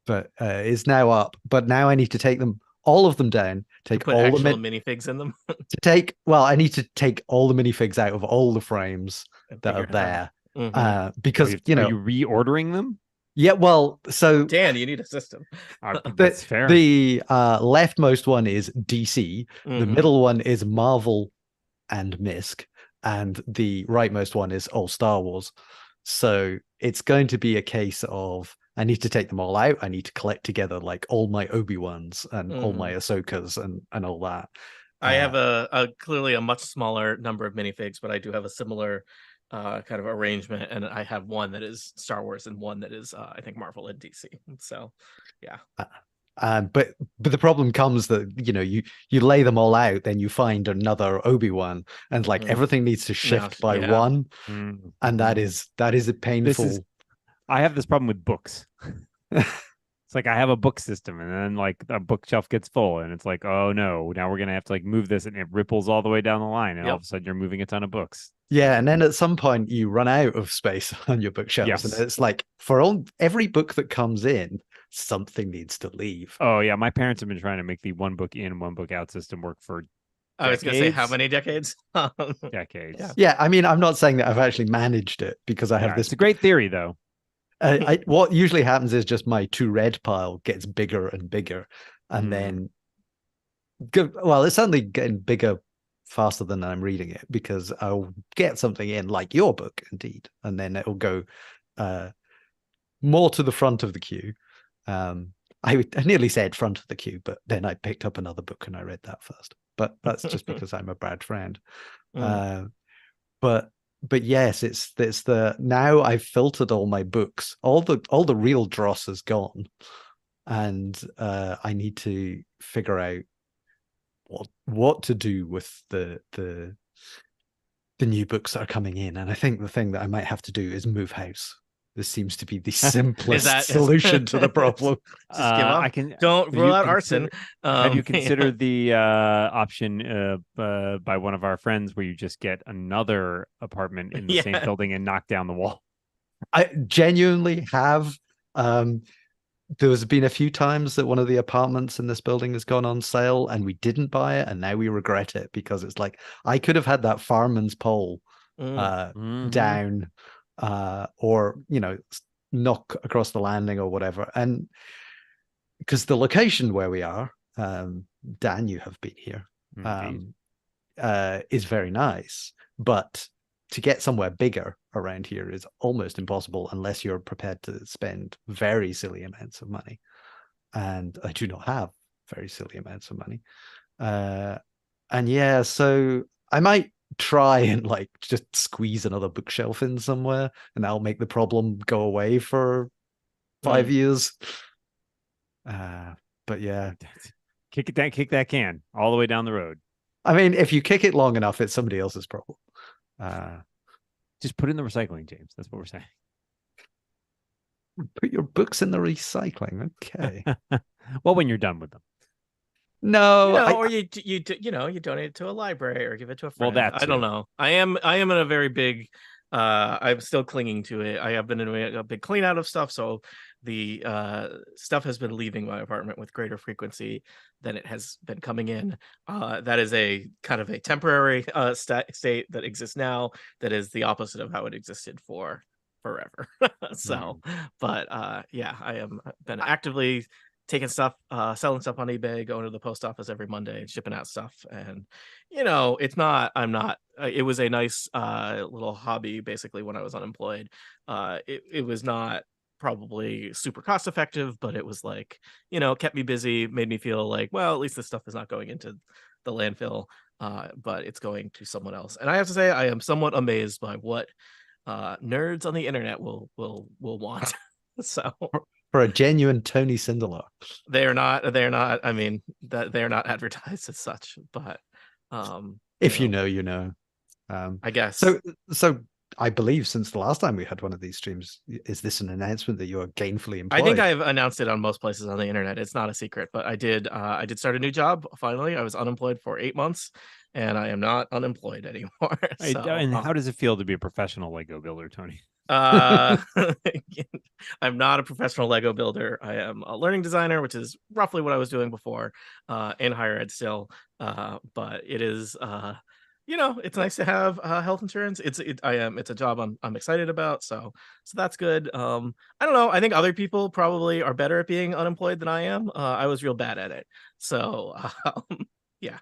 [SPEAKER 1] But it's now up. But now I need to take all of them down, take
[SPEAKER 2] Put
[SPEAKER 1] all
[SPEAKER 2] actual
[SPEAKER 1] the
[SPEAKER 2] minifigs in them.
[SPEAKER 1] I need to take all the minifigs out of all the frames that are there. Because
[SPEAKER 3] are you reordering them?
[SPEAKER 1] Yeah, well, so
[SPEAKER 2] Dan, you need a system.
[SPEAKER 3] That's fair.
[SPEAKER 1] The leftmost one is DC, the middle one is Marvel and MISC, and the rightmost one is all Star Wars. So it's going to be a case of I need to take them all out. I need to collect together like all my Obi-Wans and all my Ahsokas and all that.
[SPEAKER 2] I have a clearly a much smaller number of minifigs, but I do have a similar kind of arrangement, and I have one that is Star Wars and one that is I think Marvel and DC. So yeah.
[SPEAKER 1] But the problem comes that you lay them all out, then you find another Obi-Wan, and like everything needs to shift by one, and that is a painful.
[SPEAKER 3] I have this problem with books. It's like I have a book system, and then like a bookshelf gets full, and it's like, oh no, now we're gonna have to like move this, and it ripples all the way down the line, and all of a sudden you're moving a ton of books.
[SPEAKER 1] Yeah, and then at some point you run out of space on your bookshelves, and it's like for every book that comes in, something needs to leave.
[SPEAKER 3] Oh yeah, my parents have been trying to make the one book in, one book out system work for
[SPEAKER 2] I was going to say how many decades?
[SPEAKER 3] Decades.
[SPEAKER 1] Yeah, I mean, I'm not saying that I've actually managed it because I have this.
[SPEAKER 3] It's a great theory, though.
[SPEAKER 1] What usually happens is just my to read pile gets bigger and bigger, and then, well, it's certainly getting bigger faster than I'm reading it, because I'll get something in like your book, indeed, and then it'll go more to the front of the queue. I nearly said front of the queue, but then I picked up another book and I read that first. But that's just because I'm a bad friend. But yes, it's the now I've filtered all my books. All the real dross is gone, and I need to figure out what to do with the new books that are coming in. And I think the thing that I might have to do is move house. This seems to be the simplest solution to the problem.
[SPEAKER 2] Just give up. Don't rule out arson.
[SPEAKER 3] Have you considered the option by one of our friends where you just get another apartment in the same building and knock down the wall?
[SPEAKER 1] I genuinely have. There's been a few times that one of the apartments in this building has gone on sale and we didn't buy it, and now we regret it, because it's like I could have had that fireman's pole down. Or knock across the landing or whatever, and because the location where we are, Dan, you have been here, is very nice, but to get somewhere bigger around here is almost impossible unless you're prepared to spend very silly amounts of money, and I do not have very silly amounts of money, and yeah, so I might try and like just squeeze another bookshelf in somewhere, and that'll make the problem go away for 5 years. But yeah,
[SPEAKER 3] kick that can all the way down the road.
[SPEAKER 1] I mean, if you kick it long enough, it's somebody else's problem.
[SPEAKER 3] Just put it in the recycling, James. That's what we're saying.
[SPEAKER 1] Put your books in the recycling. Okay.
[SPEAKER 3] Well, when you're done with them.
[SPEAKER 1] No,
[SPEAKER 2] or you donate it to a library or give it to a friend.
[SPEAKER 3] Well,
[SPEAKER 2] I don't know. I am in a very big. I'm still clinging to it. I have been doing a big clean out of stuff, so the stuff has been leaving my apartment with greater frequency than it has been coming in. That is a kind of a temporary state that exists now. That is the opposite of how it existed for forever. So, but yeah, I am been actively taking stuff, selling stuff on eBay, going to the post office every Monday and shipping out stuff. And, it was a nice little hobby, basically, when I was unemployed. It was not probably super cost effective, but it was like, kept me busy, made me feel like, well, at least this stuff is not going into the landfill. but it's going to someone else. And I have to say, I am somewhat amazed by what nerds on the internet will want. So
[SPEAKER 1] for a genuine Tony Sindelar,
[SPEAKER 2] they're not. I mean, that they're not advertised as such, but
[SPEAKER 1] if you know.
[SPEAKER 2] I guess
[SPEAKER 1] so. I believe since the last time we had one of these streams, is this an announcement that you are gainfully employed?
[SPEAKER 2] I think I've announced it on most places on the internet. It's not a secret, but I did start a new job. Finally, I was unemployed for 8 months, and I am not unemployed anymore. So,
[SPEAKER 3] and how does it feel to be a professional Lego builder, Tony?
[SPEAKER 2] I'm not a professional Lego builder. I am a learning designer, which is roughly what I was doing before in higher ed still. But it is it's nice to have health insurance. It's a job I'm excited about. So that's good. I don't know. I think other people probably are better at being unemployed than I am. I was real bad at it. So yeah.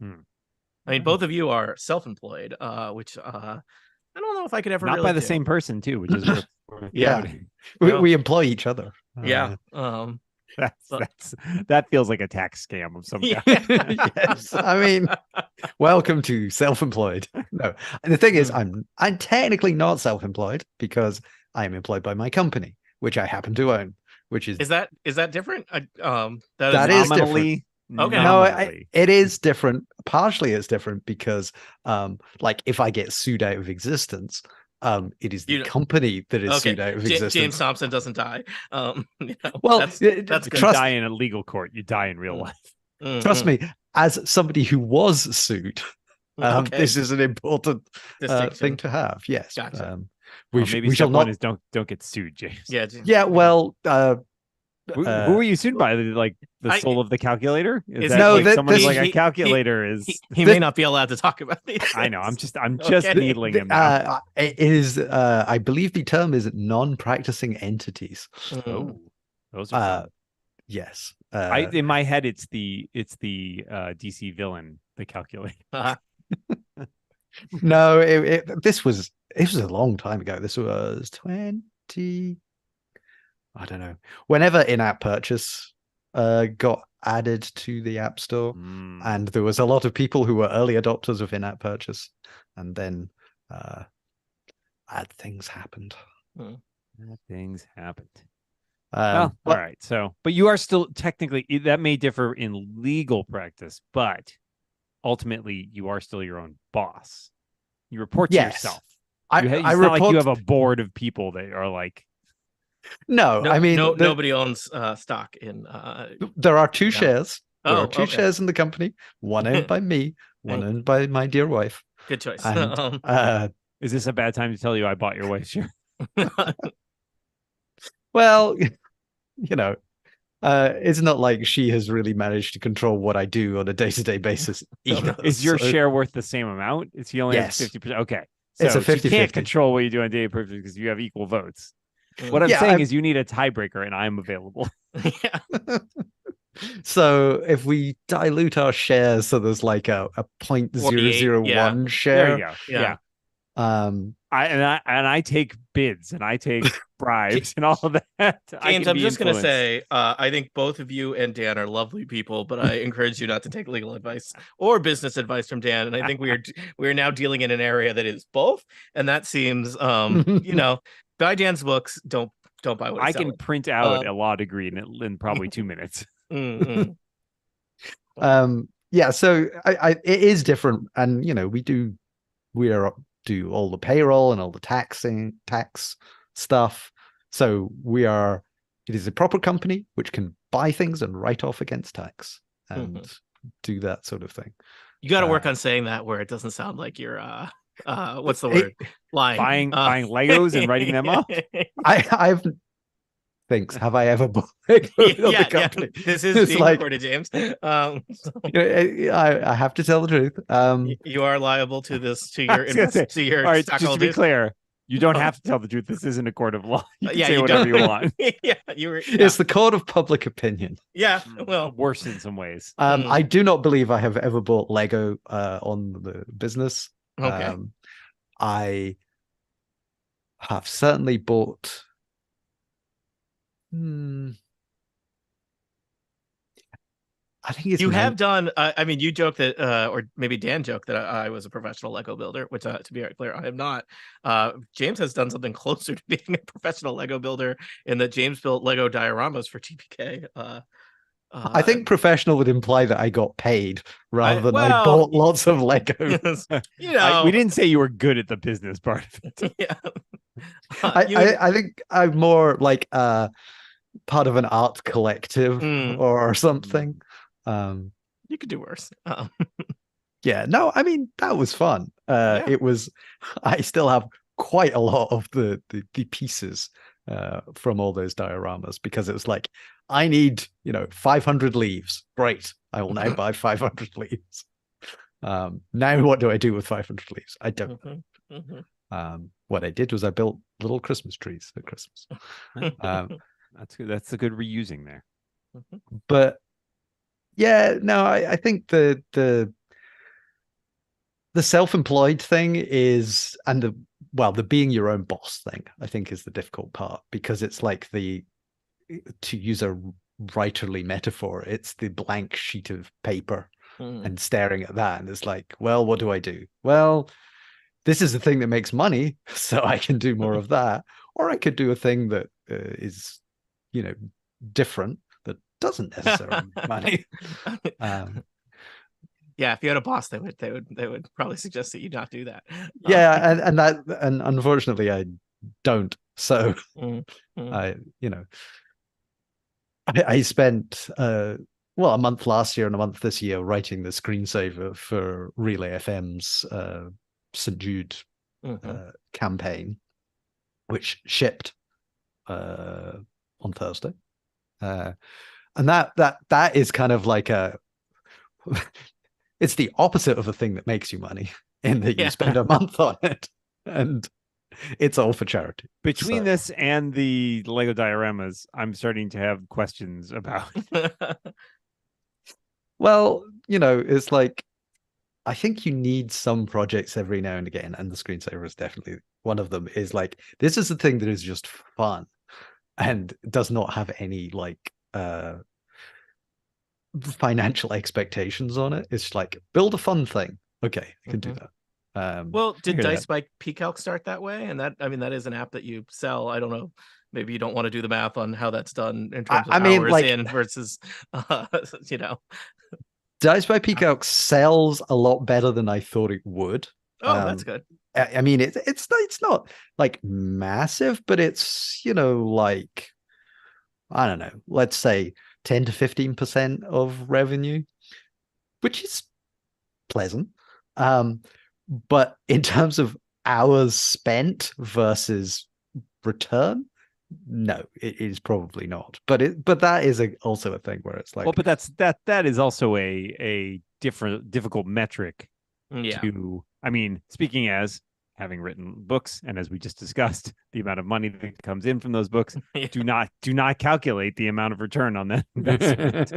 [SPEAKER 2] I mean, both of you are self-employed, which I don't know if I could ever
[SPEAKER 3] not
[SPEAKER 2] really
[SPEAKER 3] by the
[SPEAKER 2] do.
[SPEAKER 3] same person too, which is
[SPEAKER 1] yeah. We employ each other.
[SPEAKER 2] Yeah.
[SPEAKER 3] That feels like a tax scam of some kind.
[SPEAKER 1] Yes, I mean, welcome to self-employed. No, and the thing is, I'm technically not self-employed because I am employed by my company, which I happen to own. Which is
[SPEAKER 2] that different?
[SPEAKER 1] That is different.
[SPEAKER 2] Okay.
[SPEAKER 1] No, it is different. Partially, it's different because, like, if I get sued out of existence, it is the company that is sued out of existence.
[SPEAKER 2] James Thompson doesn't die.
[SPEAKER 1] Well,
[SPEAKER 2] that's good.
[SPEAKER 3] You die in a legal court. You die in real life.
[SPEAKER 1] Trust me, as somebody who was sued, this is an important thing to have. Yes.
[SPEAKER 2] Gotcha.
[SPEAKER 3] We shall not. Don't get sued, James.
[SPEAKER 1] Yeah. Well.
[SPEAKER 3] Who are you sued by? Like the soul of the calculator?
[SPEAKER 2] Someone's
[SPEAKER 3] like a calculator is.
[SPEAKER 2] He may not be allowed to talk about these.
[SPEAKER 3] I know. I'm just needling him now.
[SPEAKER 1] It is. I believe the term is non-practicing entities.
[SPEAKER 3] Oh, those are.
[SPEAKER 1] Yes.
[SPEAKER 3] In my head, it's the DC villain, the calculator.
[SPEAKER 1] No, this was a long time ago. This was 20. I don't know. Whenever in-app purchase got added to the App Store, and there was a lot of people who were early adopters of in-app purchase, and then bad things happened.
[SPEAKER 3] Bad things happened.
[SPEAKER 1] All
[SPEAKER 3] right. So, but you are still technically, that may differ in legal practice, but ultimately you are still your own boss. You report to yourself. It's not like you have a board of people that are like.
[SPEAKER 1] No, I mean,
[SPEAKER 2] nobody owns stock in.
[SPEAKER 1] There are two shares. There are two shares in the company. One owned by me. One owned by my dear wife.
[SPEAKER 2] Good choice.
[SPEAKER 1] And,
[SPEAKER 3] is this a bad time to tell you I bought your wife's share?
[SPEAKER 1] Well, it's not like she has really managed to control what I do on a day-to-day basis either.
[SPEAKER 3] Is your share worth the same amount? Is he only has 50%? Okay, so
[SPEAKER 1] it's a 50-50.
[SPEAKER 3] You can't control what you do on daily purposes because you have equal votes. What I'm saying is you need a tiebreaker, and I'm available.
[SPEAKER 2] Yeah.
[SPEAKER 1] So if we dilute our shares, so there's like a 0.001 share.
[SPEAKER 3] There you go. Yeah. I take bids and I take bribes and all of that.
[SPEAKER 2] James, I'm just going to say, I think both of you and Dan are lovely people, but I encourage you not to take legal advice or business advice from Dan. And I think we are now dealing in an area that is both, and that seems, buy Dan's books. Don't buy what
[SPEAKER 3] I can print out a law degree in probably 2 minutes.
[SPEAKER 1] Yeah. So it is different, and we do all the payroll and all the tax stuff. So it is a proper company which can buy things and write off against tax and do that sort of thing.
[SPEAKER 2] You got to work on saying that where it doesn't sound like you're what's the word? Lying.
[SPEAKER 3] Buying Legos and writing them up.
[SPEAKER 1] I've thinks, have I ever bought the company?
[SPEAKER 2] Yeah. This is being recorded, James.
[SPEAKER 1] I have to tell the truth.
[SPEAKER 2] You are liable to this, to your
[SPEAKER 3] all right, just to be clear, you don't have to tell the truth. This isn't a court of law. You can say whatever you want.
[SPEAKER 1] It's the court of public opinion.
[SPEAKER 2] Yeah, well,
[SPEAKER 3] worse in some ways.
[SPEAKER 1] I do not believe I have ever bought Lego on the business.
[SPEAKER 2] Okay.
[SPEAKER 1] I have certainly bought. I think it's
[SPEAKER 2] you have done. I mean, you joke that, or maybe Dan joked that I was a professional Lego builder, which, to be very clear, I am not. James has done something closer to being a professional Lego builder in that James built Lego dioramas for TPK.
[SPEAKER 1] I think professional would imply that I got paid rather than I
[SPEAKER 2] well,
[SPEAKER 1] bought lots of Lego.
[SPEAKER 2] You know,
[SPEAKER 3] we didn't say you were good at the business part of it.
[SPEAKER 2] Yeah.
[SPEAKER 1] I think I'm more like part of an art collective or something.
[SPEAKER 2] You could do worse.
[SPEAKER 1] Yeah, no, I mean that was fun.
[SPEAKER 2] Yeah.
[SPEAKER 1] It was. I still have quite a lot of the pieces from all those dioramas because it was like, I need 500 leaves. Great, I will now buy 500 leaves. Now what do I do with 500 leaves? I don't. What I did was I built little Christmas trees for Christmas.
[SPEAKER 3] That's good. That's a good reusing there.
[SPEAKER 1] But yeah, no, I think the self-employed thing is, and the being your own boss thing, I think, is the difficult part, because it's like to use a writerly metaphor, it's the blank sheet of paper and staring at that, and it's like, well, what do I do? Well, this is the thing that makes money, so I can do more of that, or I could do a thing that is, different, that doesn't necessarily make money.
[SPEAKER 2] Yeah, if you had a boss, they would probably suggest that you not do that.
[SPEAKER 1] Yeah, and unfortunately, I don't. So, I spent a month last year and a month this year writing the screensaver for Relay FM's St. Jude campaign, which shipped on Thursday, and that is kind of like it's the opposite of a thing that makes you money, in that you spend a month on it, and it's all for charity.
[SPEAKER 3] Between this and the Lego dioramas, I'm starting to have questions about.
[SPEAKER 1] Well, it's like, I think you need some projects every now and again, and the screensaver is definitely one of them. Is like, this is the thing that is just fun and does not have any financial expectations on it. It's like, build a fun thing. Okay, I can do that.
[SPEAKER 2] Well, did Dice by PCalc start that way? And that is an app that you sell. I don't know. Maybe you don't want to do the math on how that's done in terms of hours in versus,
[SPEAKER 1] Dice by PCalc sells a lot better than I thought it would.
[SPEAKER 2] Oh, that's good.
[SPEAKER 1] I mean, it's not like massive, but it's, like, I don't know, let's say 10 to 15% of revenue, which is pleasant. But in terms of hours spent versus return, no, it is probably not. But that is also a thing where it's like,
[SPEAKER 3] well, but that is also a difficult metric.
[SPEAKER 2] Yeah.
[SPEAKER 3] I mean, speaking as having written books, and as we just discussed, the amount of money that comes in from those books, do not calculate the amount of return on that investment.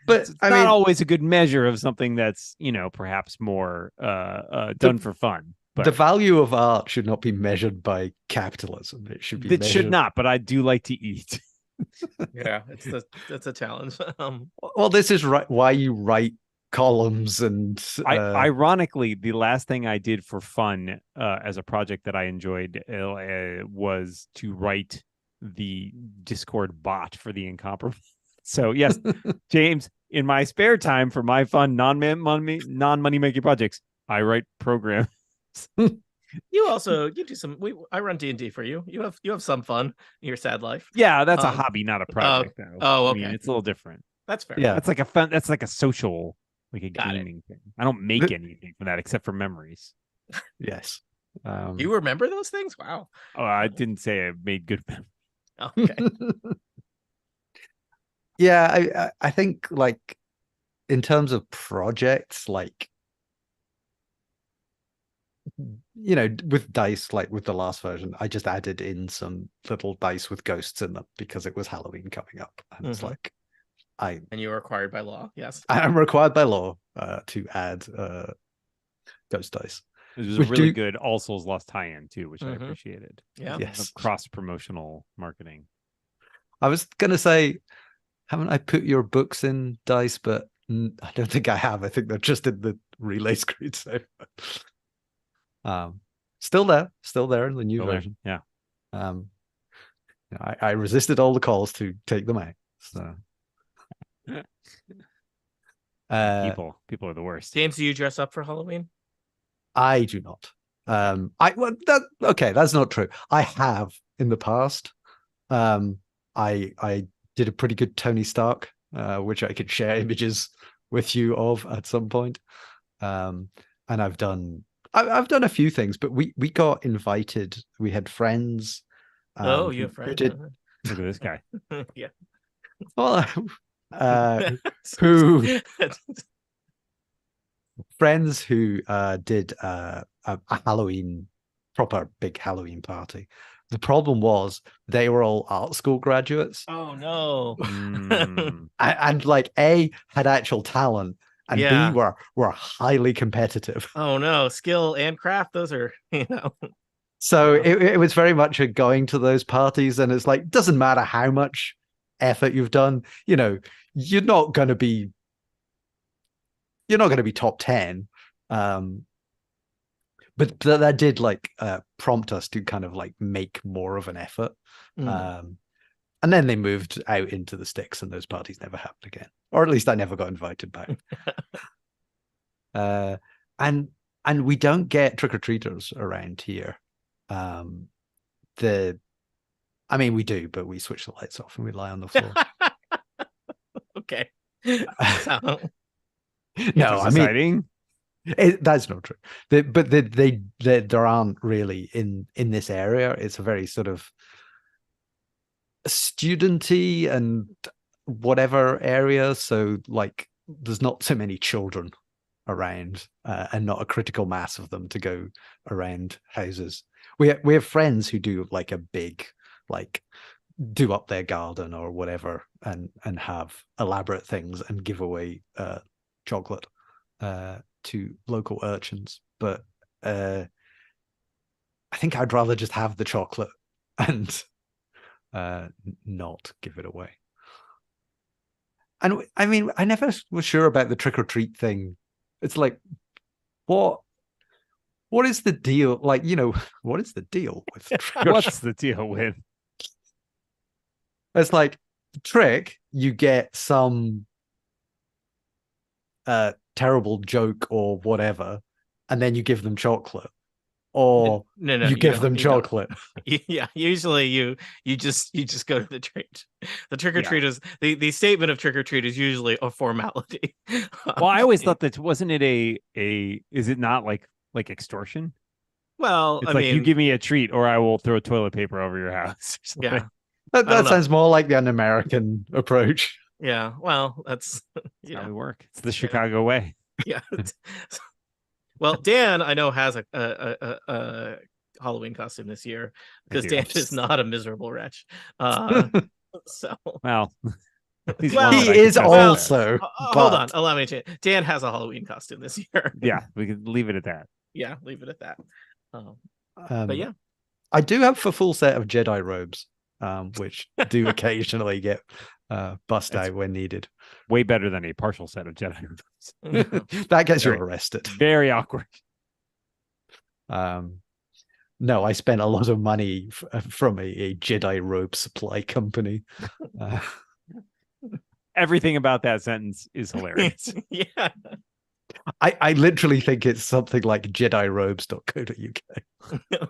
[SPEAKER 3] But it's not always a good measure of something that's, perhaps more done for fun. But
[SPEAKER 1] the value of art should not be measured by capitalism. It should be.
[SPEAKER 3] It should not. But I do like to eat.
[SPEAKER 2] Yeah, it's a challenge.
[SPEAKER 1] Well, this is why you write columns, and
[SPEAKER 3] ironically, the last thing I did for fun as a project that I enjoyed was to write the Discord bot for the Incomparable. So yes, James, in my spare time for my fun non-money making projects, I write programs.
[SPEAKER 2] You do some. I run D&D for you. You have some fun in your sad life.
[SPEAKER 3] Yeah, that's a hobby, not a project.
[SPEAKER 2] Oh, okay.
[SPEAKER 3] I mean, it's a little different.
[SPEAKER 2] That's fair.
[SPEAKER 1] Yeah,
[SPEAKER 3] that's like a fun. That's like a social, like a gaming thing. I don't make anything from that except for memories.
[SPEAKER 1] Yes.
[SPEAKER 2] You remember those things? Wow.
[SPEAKER 3] Oh, I didn't say I made good memories.
[SPEAKER 2] Okay.
[SPEAKER 1] Yeah, I think, like, in terms of projects, like, with dice, like with the last version, I just added in some little dice with ghosts in them because it was Halloween coming up, and it's like,
[SPEAKER 2] and you are required by law. Yes,
[SPEAKER 1] I'm required by law to add ghost dice.
[SPEAKER 3] It was a really good All Souls Lost tie-in too, which I appreciated.
[SPEAKER 2] Yeah,
[SPEAKER 1] yes,
[SPEAKER 3] cross promotional marketing.
[SPEAKER 1] I was gonna say, haven't I put your books in dice? But I don't think I have. I think they're just in the relay screen. So, still there in the new version.
[SPEAKER 3] Yeah.
[SPEAKER 1] I resisted all the calls to take them out. So,
[SPEAKER 3] people are the worst.
[SPEAKER 2] James, do you dress up for Halloween?
[SPEAKER 1] I do not. That's not true. I have in the past. I did a pretty good Tony Stark, which I could share images with you of at some point. And I've done a few things, but we got invited. We had friends.
[SPEAKER 2] You have friends.
[SPEAKER 3] Look at this guy.
[SPEAKER 2] Yeah.
[SPEAKER 1] Well, who friends who did a Halloween, proper big Halloween party. The problem was they were all art school graduates.
[SPEAKER 2] Oh no.
[SPEAKER 1] And like A, had actual talent, and
[SPEAKER 2] Yeah.
[SPEAKER 1] B, were highly competitive.
[SPEAKER 2] Oh no, skill and craft, those are,
[SPEAKER 1] So it was very much a going to those parties, and it's like, doesn't matter how much effort you've done, you're not going to be top 10. But that did prompt us to kind of like make more of an effort. And then they moved out into the sticks, and those parties never happened again, or at least I never got invited back. And we don't get trick-or-treaters around here. We do, but we switch the lights off and we lie on the floor.
[SPEAKER 2] Okay.
[SPEAKER 1] No, I mean, that's not true. There aren't really in this area. It's a very sort of studenty and whatever area. So like, there's not so many children around, and not a critical mass of them to go around houses. We have friends who do like a big, like, do up their garden or whatever, and have elaborate things and give away chocolate to local urchins. But I think I'd rather just have the chocolate and not give it away. And I mean, I never was sure about the trick or treat thing. It's like, what is the deal? Like, what is the deal with
[SPEAKER 3] what's the deal with?
[SPEAKER 1] It's like, trick, you get some terrible joke or whatever, and then you give them chocolate, or you give them chocolate.
[SPEAKER 2] Yeah, usually you just go to the treat. The trick or treat is the statement of trick or treat is usually a formality.
[SPEAKER 3] Well, I always thought that, wasn't it is it not like extortion?
[SPEAKER 2] Well,
[SPEAKER 3] it's you give me a treat or I will throw toilet paper over your house.
[SPEAKER 2] Yeah.
[SPEAKER 1] That sounds more like an American approach.
[SPEAKER 2] Yeah, well, that's
[SPEAKER 3] how we work. It's the Chicago way.
[SPEAKER 2] Yeah. Well, Dan, I know, has a Halloween costume this year because Dan is not a miserable wretch. So
[SPEAKER 1] well, he is also.
[SPEAKER 2] Hold on, allow me to. Dan has a Halloween costume this year.
[SPEAKER 3] Yeah, we could leave it at that.
[SPEAKER 2] Yeah, leave it at that. But yeah,
[SPEAKER 1] I do have a full set of Jedi robes, which do occasionally get bust out when needed.
[SPEAKER 3] Way better than a partial set of Jedi robes.
[SPEAKER 1] That gets you arrested.
[SPEAKER 3] Very awkward.
[SPEAKER 1] No, I spent a lot of money from a Jedi robe supply company.
[SPEAKER 3] Everything about that sentence is hilarious.
[SPEAKER 2] Yeah.
[SPEAKER 1] I literally think it's something like jedirobes.co.uk.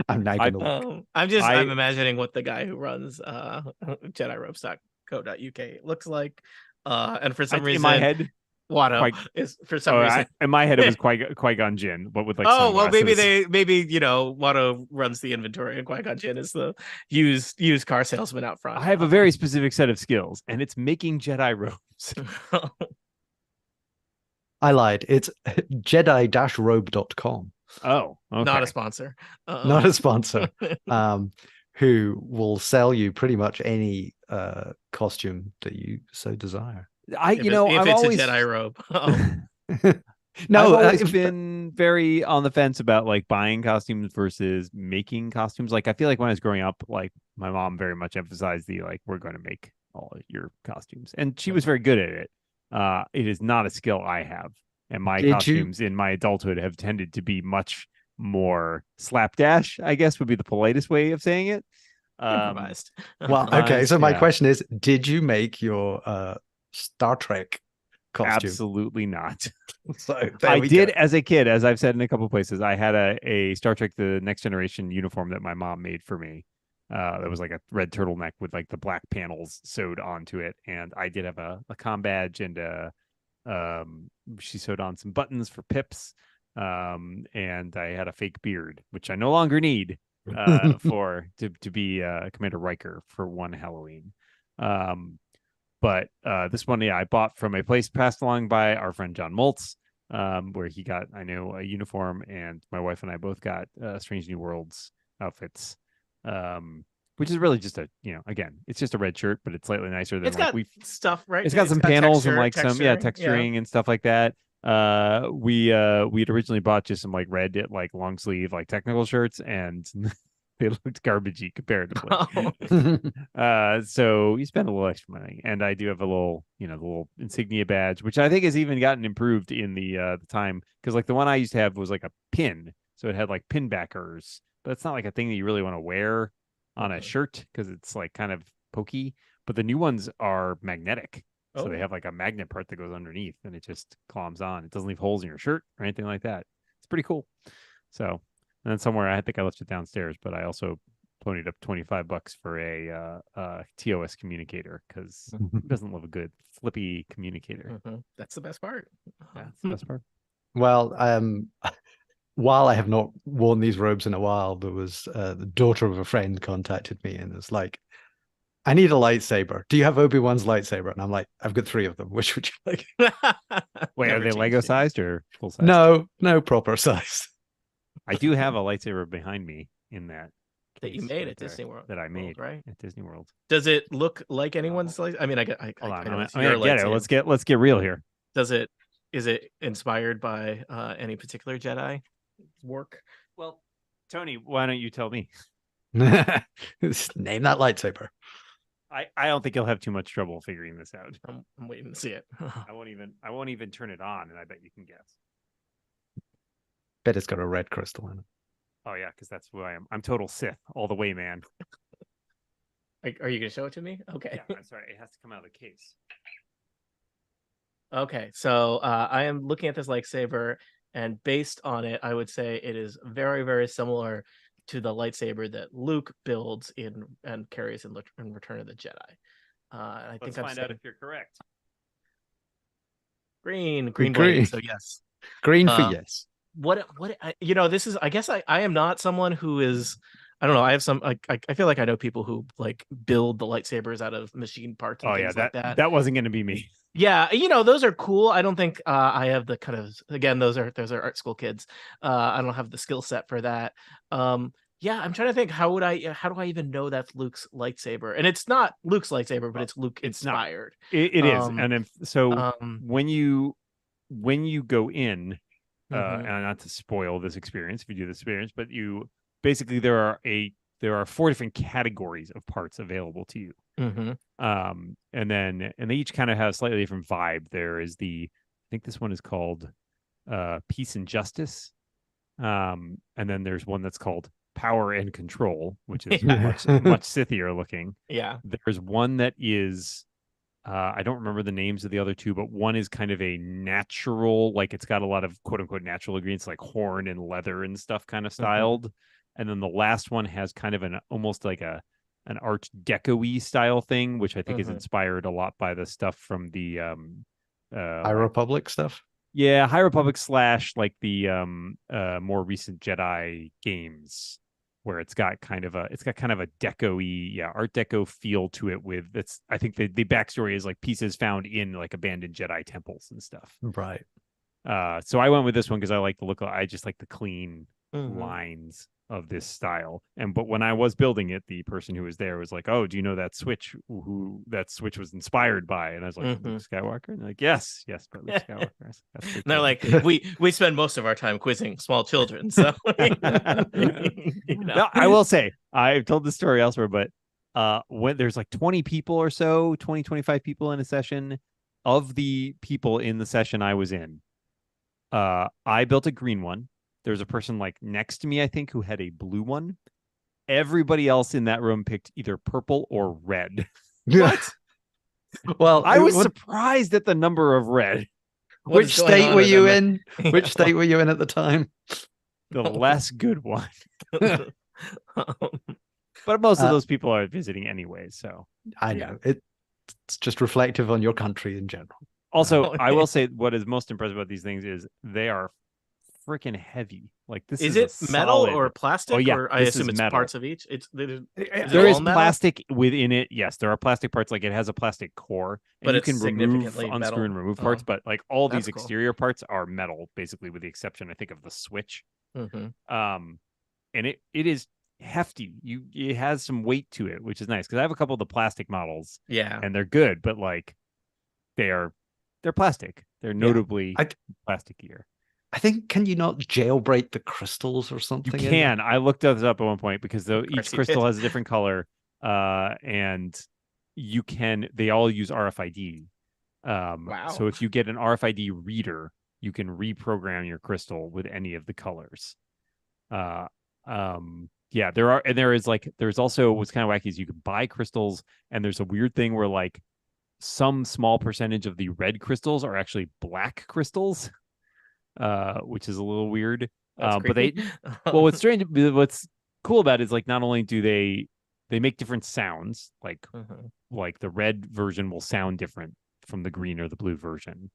[SPEAKER 1] I'm now gonna
[SPEAKER 2] I'm imagining what the guy who runs jedirobes.co.uk looks like. And for some reason
[SPEAKER 3] in my head,
[SPEAKER 2] Watto is for some reason.
[SPEAKER 3] In my head it was Qui-Gon Jinn, but with like
[SPEAKER 2] sunglasses. Well, maybe Watto runs the inventory and Qui-Gon Jinn is the used car salesman out front.
[SPEAKER 3] I have a very specific set of skills, and it's making Jedi robes.
[SPEAKER 1] I lied. It's jedi-robe.com.
[SPEAKER 3] Oh, okay.
[SPEAKER 2] Not a sponsor.
[SPEAKER 1] Not a sponsor. Who will sell you pretty much any costume that you so desire.
[SPEAKER 2] If it's a Jedi robe.
[SPEAKER 1] No,
[SPEAKER 3] I've always been very on the fence about like buying costumes versus making costumes. Like, I feel like when I was growing up, like my mom very much emphasized the like, we're going to make all your costumes, and she was very good at it. It is not a skill I have, and my costumes in my adulthood have tended to be much more slapdash, I guess would be the politest way of saying it.
[SPEAKER 2] Improvised.
[SPEAKER 1] Well, okay. So my question is, did you make your Star Trek costume?
[SPEAKER 3] Absolutely not.
[SPEAKER 1] So
[SPEAKER 3] I did as a kid, as I've said in a couple of places. I had a Star Trek The Next Generation uniform that my mom made for me. That was like a red turtleneck with like the black panels sewed onto it, and I did have a comm badge, and she sewed on some buttons for pips, and I had a fake beard, which I no longer need to be Commander Riker for one Halloween. But this one, I bought from a place passed along by our friend John Moltz, where he got, I know, a uniform, and my wife and I both got Strange New Worlds outfits, which is really just again, it's just a red shirt, but it's slightly nicer than
[SPEAKER 2] stuff, right?
[SPEAKER 3] It's got some panels and like some texturing and stuff like that. We'd originally bought just some like red like long sleeve like technical shirts, and they looked garbagey comparatively. So you spend a little extra money, and I do have a little, the little insignia badge, which I think has even gotten improved in the time, because like the one I used to have was like a pin, so it had like pin backers, but it's not like a thing that you really want to wear on a shirt because it's like kind of pokey. But the new ones are magnetic. So they have like a magnet part that goes underneath, and it just clamps on. It doesn't leave holes in your shirt or anything like that. It's pretty cool. So, and then somewhere, I think I left it downstairs, but I also ponied up $25 for a TOS communicator, because it doesn't love a good flippy communicator.
[SPEAKER 2] That's the best part.
[SPEAKER 3] Yeah, that's the best part.
[SPEAKER 1] Well, while I have not worn these robes in a while, there was the daughter of a friend contacted me and was like, I need a lightsaber. Do you have Obi-Wan's lightsaber? And I'm like, I've got 3 of them. Which would you like?
[SPEAKER 3] Wait, are they Lego sized or full size?
[SPEAKER 1] No, proper size.
[SPEAKER 3] I do have a lightsaber behind me in that
[SPEAKER 2] you made at Disney World.
[SPEAKER 3] That I made
[SPEAKER 2] right
[SPEAKER 3] at Disney World.
[SPEAKER 2] Does it look like anyone's light? I mean, hold on.
[SPEAKER 3] I'm gonna get it. Let's get real here.
[SPEAKER 2] Is it inspired by any particular Jedi work?
[SPEAKER 3] Well, Tony, why don't you tell me?
[SPEAKER 1] Name that lightsaber.
[SPEAKER 3] I don't think you'll have too much trouble figuring this out.
[SPEAKER 2] I'm waiting to see it.
[SPEAKER 3] I won't even turn it on, and I bet you can guess.
[SPEAKER 1] Bet it's got a red crystal in it.
[SPEAKER 3] Oh yeah, because that's who I am. I'm total Sith all the way, man.
[SPEAKER 2] Are you gonna show it to me? Okay.
[SPEAKER 3] Yeah, I'm sorry. It has to come out of the case.
[SPEAKER 2] Okay, so I am looking at this lightsaber, and based on it, I would say it is very, very similar to the lightsaber that Luke builds and carries in Return of the Jedi.
[SPEAKER 3] Let's find out if you're correct.
[SPEAKER 2] Green. Blade, so yes.
[SPEAKER 1] Green for yes.
[SPEAKER 2] This is, I guess I am not someone who is, I don't know, I have some, I feel like I know people who like build the lightsabers out of machine parts and things like that.
[SPEAKER 3] That wasn't going to be me.
[SPEAKER 2] Yeah, those are cool. I don't think I have the kind of, again, those are art school kids. I don't have the skill set for that. Yeah, I'm trying to think, how do I even know that's Luke's lightsaber? And it's not Luke's lightsaber, but it's Luke inspired.
[SPEAKER 3] It is. And when you go in, and not to spoil this experience if you do this experience, but there are 4 different categories of parts available to you. And they each kind of have a slightly different vibe. There is I think this one is called Peace and Justice, and then there's one that's called Power and Control, which is much Sithier looking.
[SPEAKER 2] Yeah,
[SPEAKER 3] there's one that is I don't remember the names of the other 2, but one is kind of a natural, like it's got a lot of quote unquote natural ingredients like horn and leather and stuff kind of styled. And then the last one has kind of almost like an Art Deco-y style thing, which I think is inspired a lot by the stuff from the
[SPEAKER 1] High Republic stuff.
[SPEAKER 3] Yeah, High Republic / like the more recent Jedi games, where it's got kind of a Deco-y, Art Deco feel to it. I think the backstory is like pieces found in like abandoned Jedi temples and stuff.
[SPEAKER 1] Right.
[SPEAKER 3] So I went with this one because I like the look. I just like the clean lines of this style. But when I was building it, the person who was there was like, "Oh, do you know that switch? Who that switch was inspired by?" And I was like, "Luke Skywalker." And they're like, yes, but Luke Skywalker.
[SPEAKER 2] And they're like, we spend most of our time quizzing small children. So
[SPEAKER 3] No, I will say, I've told this story elsewhere, but when there's like 20 people or so, 20, 25 people in a session. Of the people in the session I was in, I built a green one. There's a person like next to me, I think, who had a blue one. Everybody else in that room picked either purple or red.
[SPEAKER 2] What?
[SPEAKER 1] Well,
[SPEAKER 3] I was surprised at the number of red.
[SPEAKER 1] Which state were you in? Which state were you in at the time?
[SPEAKER 3] The less good one. But most of those people are visiting anyway, so
[SPEAKER 1] I know it's just reflective on your country in general.
[SPEAKER 3] Also, I will say what is most impressive about these things is they are freaking heavy. Like this
[SPEAKER 2] is it metal or plastic?
[SPEAKER 3] Oh yeah,
[SPEAKER 2] or I assume it's
[SPEAKER 3] metal.
[SPEAKER 2] parts of each.
[SPEAKER 3] There is plastic within it. Yes, there are plastic parts. Like it has a plastic core, and
[SPEAKER 2] but
[SPEAKER 3] you can remove, unscrew, and remove parts. But like all these exterior parts are metal, basically, with the exception, I think, of the switch. And it is hefty. It has some weight to it, which is nice because I have a couple of the plastic models.
[SPEAKER 2] Yeah,
[SPEAKER 3] and they're good, but like they're plastic. They're notably plasticier.
[SPEAKER 1] I think, can you not jailbreak the crystals or something?
[SPEAKER 3] You can. I looked this up at one point because each crystal has a different color, and you can. They all use RFID.
[SPEAKER 2] Wow.
[SPEAKER 3] So if you get an RFID reader, you can reprogram your crystal with any of the colors. Yeah, there's also what's kind of wacky is you can buy crystals, and there's a weird thing where like some small percentage of the red crystals are actually black crystals, which is a little weird. But what's cool about it is like not only do they make different sounds, like the red version will sound different from the green or the blue version.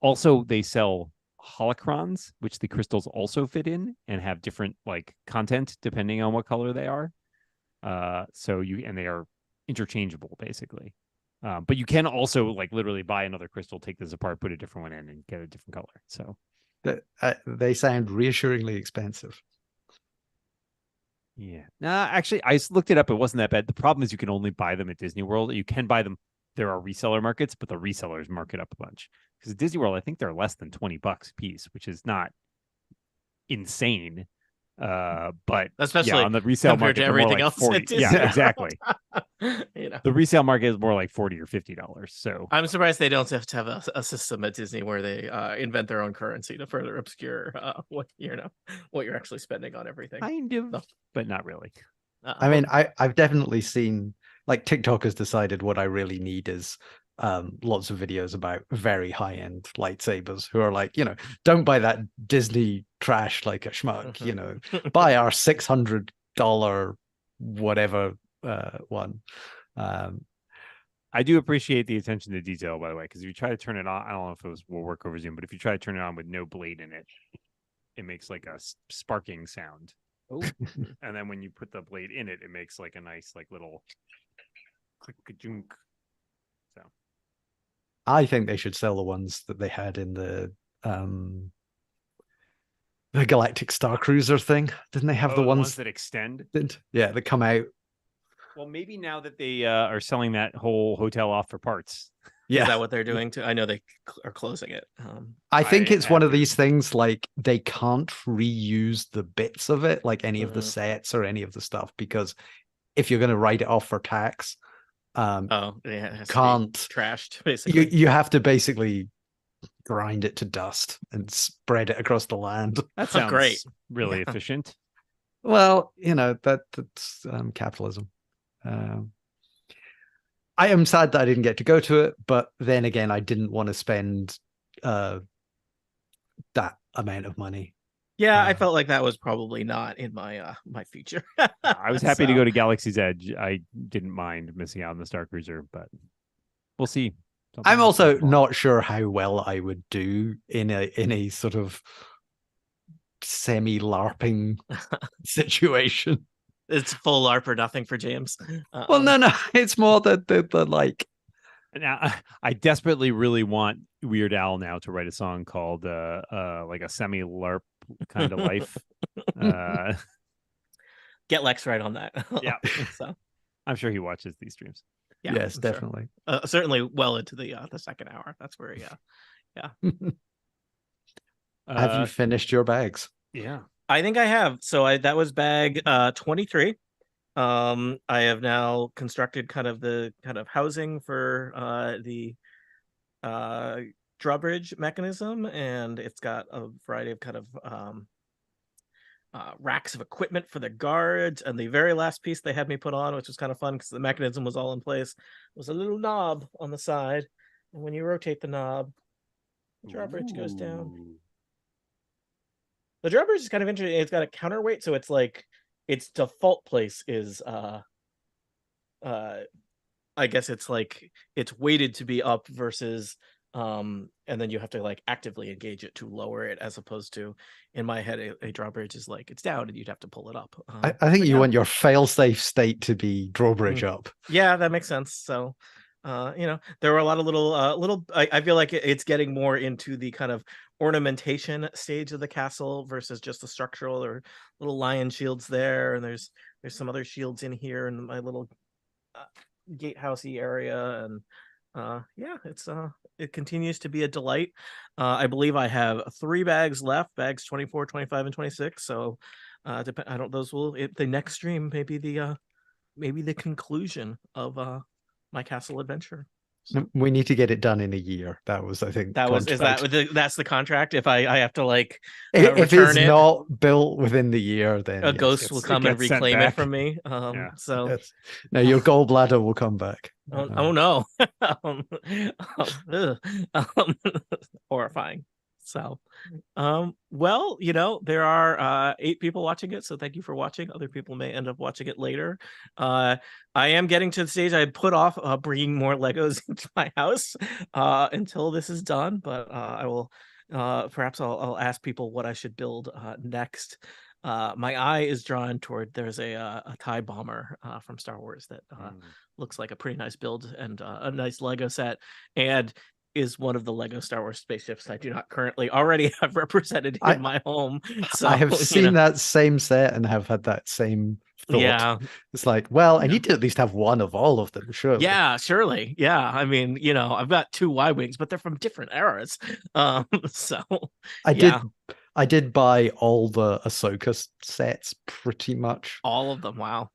[SPEAKER 3] Also, they sell holocrons, which the crystals also fit in and have different like content depending on what color they are. And they are interchangeable basically. But you can also like literally buy another crystal, take this apart, put a different one in, and get a different color. So
[SPEAKER 1] they sound reassuringly expensive.
[SPEAKER 3] Yeah. Nah, actually, I looked it up. It wasn't that bad. The problem is you can only buy them at Disney World. You can buy them. There are reseller markets, but the resellers mark it up a bunch. Because at Disney World, I think they're less than $20 a piece, which is not insane. But
[SPEAKER 2] especially
[SPEAKER 3] on the resale market,
[SPEAKER 2] to everything else.
[SPEAKER 3] 40. Yeah, exactly. The resale market is more like $40 or $50. So
[SPEAKER 2] I'm surprised they don't have to have a system at Disney where they invent their own currency to further obscure what you're actually spending on everything.
[SPEAKER 3] Kind of, but not really.
[SPEAKER 1] I mean, I've definitely seen like TikTok has decided what I really need is lots of videos about very high-end lightsabers who are like, don't buy that Disney trash like a schmuck, buy our $600 whatever one.
[SPEAKER 3] I do appreciate the attention to detail, by the way, because if you try to turn it on, I don't know if will work over Zoom, but if you try to turn it on with no blade in it, it makes like a sparking sound. Oh. And then when you put the blade in it, it makes like a nice like little click-a-junk. So
[SPEAKER 1] I think they should sell the ones that they had in the Galactic Star Cruiser thing. Didn't they have the ones
[SPEAKER 3] that extend?
[SPEAKER 1] Yeah, that come out.
[SPEAKER 3] Well, maybe now that they are selling that whole hotel off for parts.
[SPEAKER 2] Yeah. Is that what they're doing too? I know they are closing it.
[SPEAKER 1] I think it's one of these things like they can't reuse the bits of it, like any of the sets or any of the stuff, because if you're going to write it off for tax,
[SPEAKER 2] it has
[SPEAKER 1] can't
[SPEAKER 2] to be trashed. Basically,
[SPEAKER 1] you have to basically grind it to dust and spread it across the land.
[SPEAKER 3] That sounds great, really efficient.
[SPEAKER 1] Well, that's capitalism. I am sad that I didn't get to go to it, but then again, I didn't want to spend that amount of money.
[SPEAKER 2] Yeah, I felt like that was probably not in my my future.
[SPEAKER 3] I was happy to go to Galaxy's Edge. I didn't mind missing out on the Star Cruiser, but we'll see.
[SPEAKER 1] I'm also not sure how well I would do in a sort of semi-LARPing situation.
[SPEAKER 2] It's full LARP or nothing for James.
[SPEAKER 1] Well, no, it's more the like.
[SPEAKER 3] Now, I desperately really want Weird Al now to write a song called like a semi-LARP kind of life.
[SPEAKER 2] Get Lex right on that.
[SPEAKER 3] Yeah, so I'm sure he watches these streams.
[SPEAKER 2] Yeah,
[SPEAKER 1] yes, definitely.
[SPEAKER 2] Sure. Certainly well into the second hour. That's where yeah.
[SPEAKER 1] Have you finished your bags?
[SPEAKER 3] Yeah.
[SPEAKER 2] I think I have. So that was bag 23. I have now constructed kind of housing for the drawbridge mechanism, and it's got a variety of kind of racks of equipment for the guards. And the very last piece they had me put on, which was kind of fun because the mechanism was all in place, was a little knob on the side, and when you rotate the knob, the drawbridge goes down. The drawbridge is kind of interesting. It's got a counterweight, so it's like its default place is I guess it's like it's weighted to be up versus and then you have to like actively engage it to lower it, as opposed to, in my head, a drawbridge is like it's down and you'd have to pull it up.
[SPEAKER 1] I think you want your fail-safe state to be drawbridge up.
[SPEAKER 2] Yeah, that makes sense. So there were a lot of little I feel like it's getting more into the kind of ornamentation stage of the castle versus just the structural, or little lion shields there, and there's some other shields in here in my little gatehousey area, and it continues to be a delight. I believe I have 3 bags left, bags 24, 25, and 26. So those will, the next stream maybe the conclusion of my castle adventure.
[SPEAKER 1] So we need to get it done in a year. That was, I think,
[SPEAKER 2] that's the contract. If I have to like
[SPEAKER 1] if it's not built within the year, then
[SPEAKER 2] a ghost will come and reclaim it from me. So
[SPEAKER 1] yes. No, your gallbladder will come back.
[SPEAKER 2] Oh no. Horrifying. So well, there are 8 people watching it, so thank you for watching. Other people may end up watching it later. I am getting to the stage I put off bringing more Legos into my house until this is done, but I will perhaps I'll ask people what I should build next. My eye is drawn toward, there's a TIE bomber from Star Wars that looks like a pretty nice build, and a nice Lego set, and is one of the Lego Star Wars spaceships I do not currently already have represented in my home. So
[SPEAKER 1] I have seen that same set and have had that same thought.
[SPEAKER 2] Yeah.
[SPEAKER 1] It's like, well, I need to at least have one of all of them, surely.
[SPEAKER 2] Yeah, surely. Yeah. I mean, I've got 2 Y-Wings, but they're from different eras. So
[SPEAKER 1] I did buy all the Ahsoka sets pretty much.
[SPEAKER 2] All of them. Wow.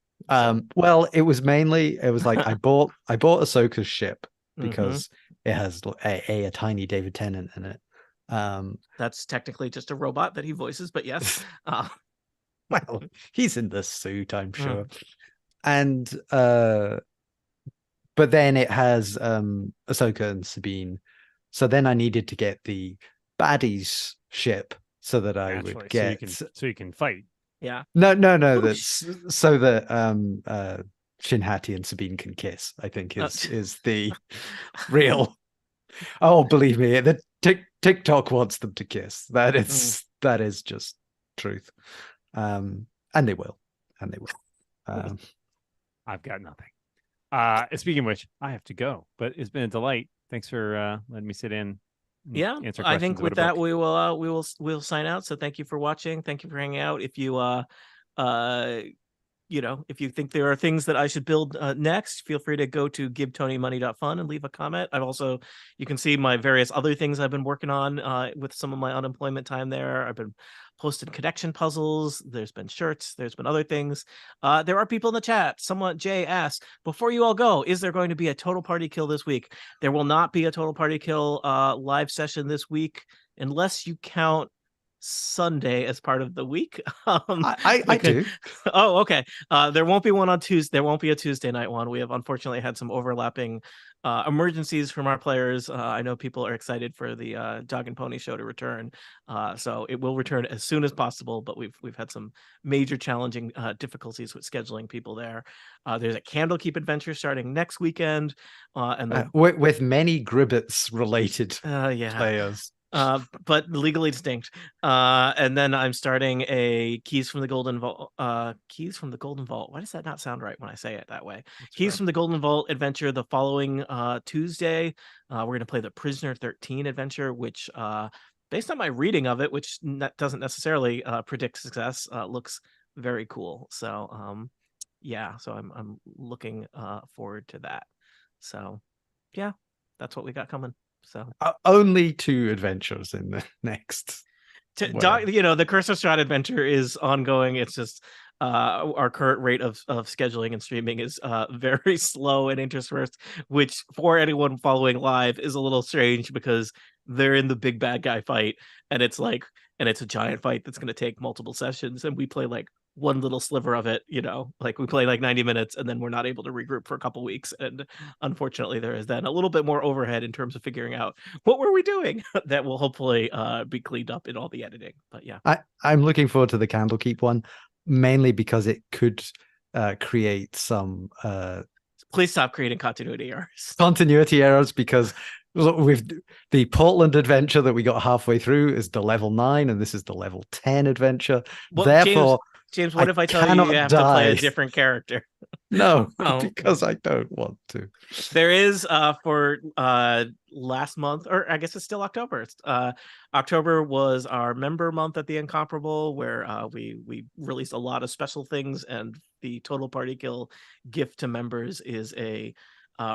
[SPEAKER 1] Well, it was like I bought Ahsoka's ship because it has a tiny David Tennant in it.
[SPEAKER 2] That's technically just a robot that he voices, but yes.
[SPEAKER 1] Well, he's in the suit, I'm sure. And but then it has Ahsoka and Sabine. So then I needed to get the baddies ship so that I would get
[SPEAKER 3] so you can fight.
[SPEAKER 2] Yeah.
[SPEAKER 1] No, that's so that Shin Hati and Sabine can kiss, I think is the real. Oh, believe me, the TikTok wants them to kiss. That is just truth. And they will.
[SPEAKER 3] I've got nothing. Speaking of which, I have to go, but it's been a delight. Thanks for letting me sit in.
[SPEAKER 2] Yeah, I think with that we'll sign out. So thank you for watching. Thank you for hanging out. If you if you think there are things that I should build next, feel free to go to givetonymoney.fun and leave a comment. You can see my various other things I've been working on with some of my unemployment time there. I've been posting connection puzzles. There's been shirts. There's been other things. There are people in the chat. Jay asked, before you all go, is there going to be a Total Party Kill this week? There will not be a Total Party Kill live session this week, unless you count Sunday as part of the week.
[SPEAKER 1] I do.
[SPEAKER 2] Oh, okay. There won't be one on Tuesday. There won't be a Tuesday night one. We have unfortunately had some overlapping emergencies from our players. I know people are excited for the Dog and Pony show to return, so it will return as soon as possible. But we've had some major challenging difficulties with scheduling people there. There's a Candlekeep adventure starting next weekend, and
[SPEAKER 1] with many Gribbets related players.
[SPEAKER 2] But legally distinct. And then I'm starting a Keys from the Golden Vault. Keys from the Golden Vault. Why does that not sound right when I say it that way? Keys from the Golden Vault adventure the following Tuesday. We're going to play the Prisoner 13 adventure, which based on my reading of it, which doesn't necessarily predict success, looks very cool. So so I'm looking forward to that. So yeah, that's what we got coming. So
[SPEAKER 1] only 2 adventures in the next.
[SPEAKER 2] The Curse of Strahd adventure is ongoing. It's just our current rate of scheduling and streaming is very slow and interspersed, which for anyone following live is a little strange because they're in the big bad guy fight, and it's a giant fight that's going to take multiple sessions, and we play like one little sliver of it, like we play like 90 minutes and then we're not able to regroup for a couple weeks, and unfortunately there is then a little bit more overhead in terms of figuring out what were we doing that will hopefully be cleaned up in all the editing. But yeah,
[SPEAKER 1] I'm looking forward to the Candlekeep one, mainly because it could create some
[SPEAKER 2] please stop creating continuity
[SPEAKER 1] errors, because with the Portland adventure that we got halfway through is the level 9 and this is the level 10 adventure.
[SPEAKER 2] Well,
[SPEAKER 1] therefore
[SPEAKER 2] James, what if I tell you have to play a different character?
[SPEAKER 1] No, because I don't want to.
[SPEAKER 2] There is for last month, or I guess it's still October. October was our member month at the Incomparable, where we released a lot of special things, and the Total Party Kill gift to members is a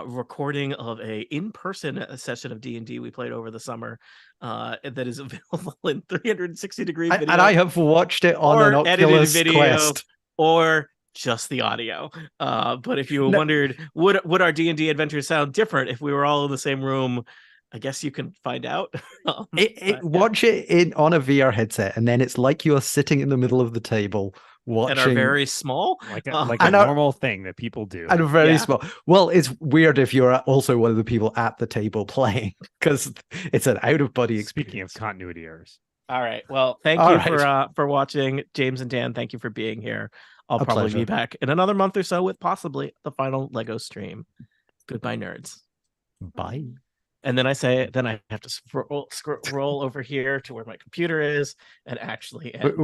[SPEAKER 2] recording of a in-person session of D&D we played over the summer that is available in 360-degree video.
[SPEAKER 1] And I have watched it on an Oculus Quest.
[SPEAKER 2] Or just the audio. But if you wondered, would our D&D adventures sound different if we were all in the same room, I guess you can find out.
[SPEAKER 1] Watch it on a VR headset, and then it's like you are sitting in the middle of the table watching.
[SPEAKER 2] And are very small,
[SPEAKER 3] like a normal thing that people do,
[SPEAKER 1] and very small. Well, it's weird if you're also one of the people at the table playing, because it's an out-of-body experience.
[SPEAKER 3] Speaking of continuity errors.
[SPEAKER 2] All right. Well, thank you for watching, James and Dan. Thank you for being here. I'll probably be back in another month or so with possibly the final Lego stream. Goodbye, nerds.
[SPEAKER 1] Bye.
[SPEAKER 2] And then I have to scroll over here to where my computer is and actually end.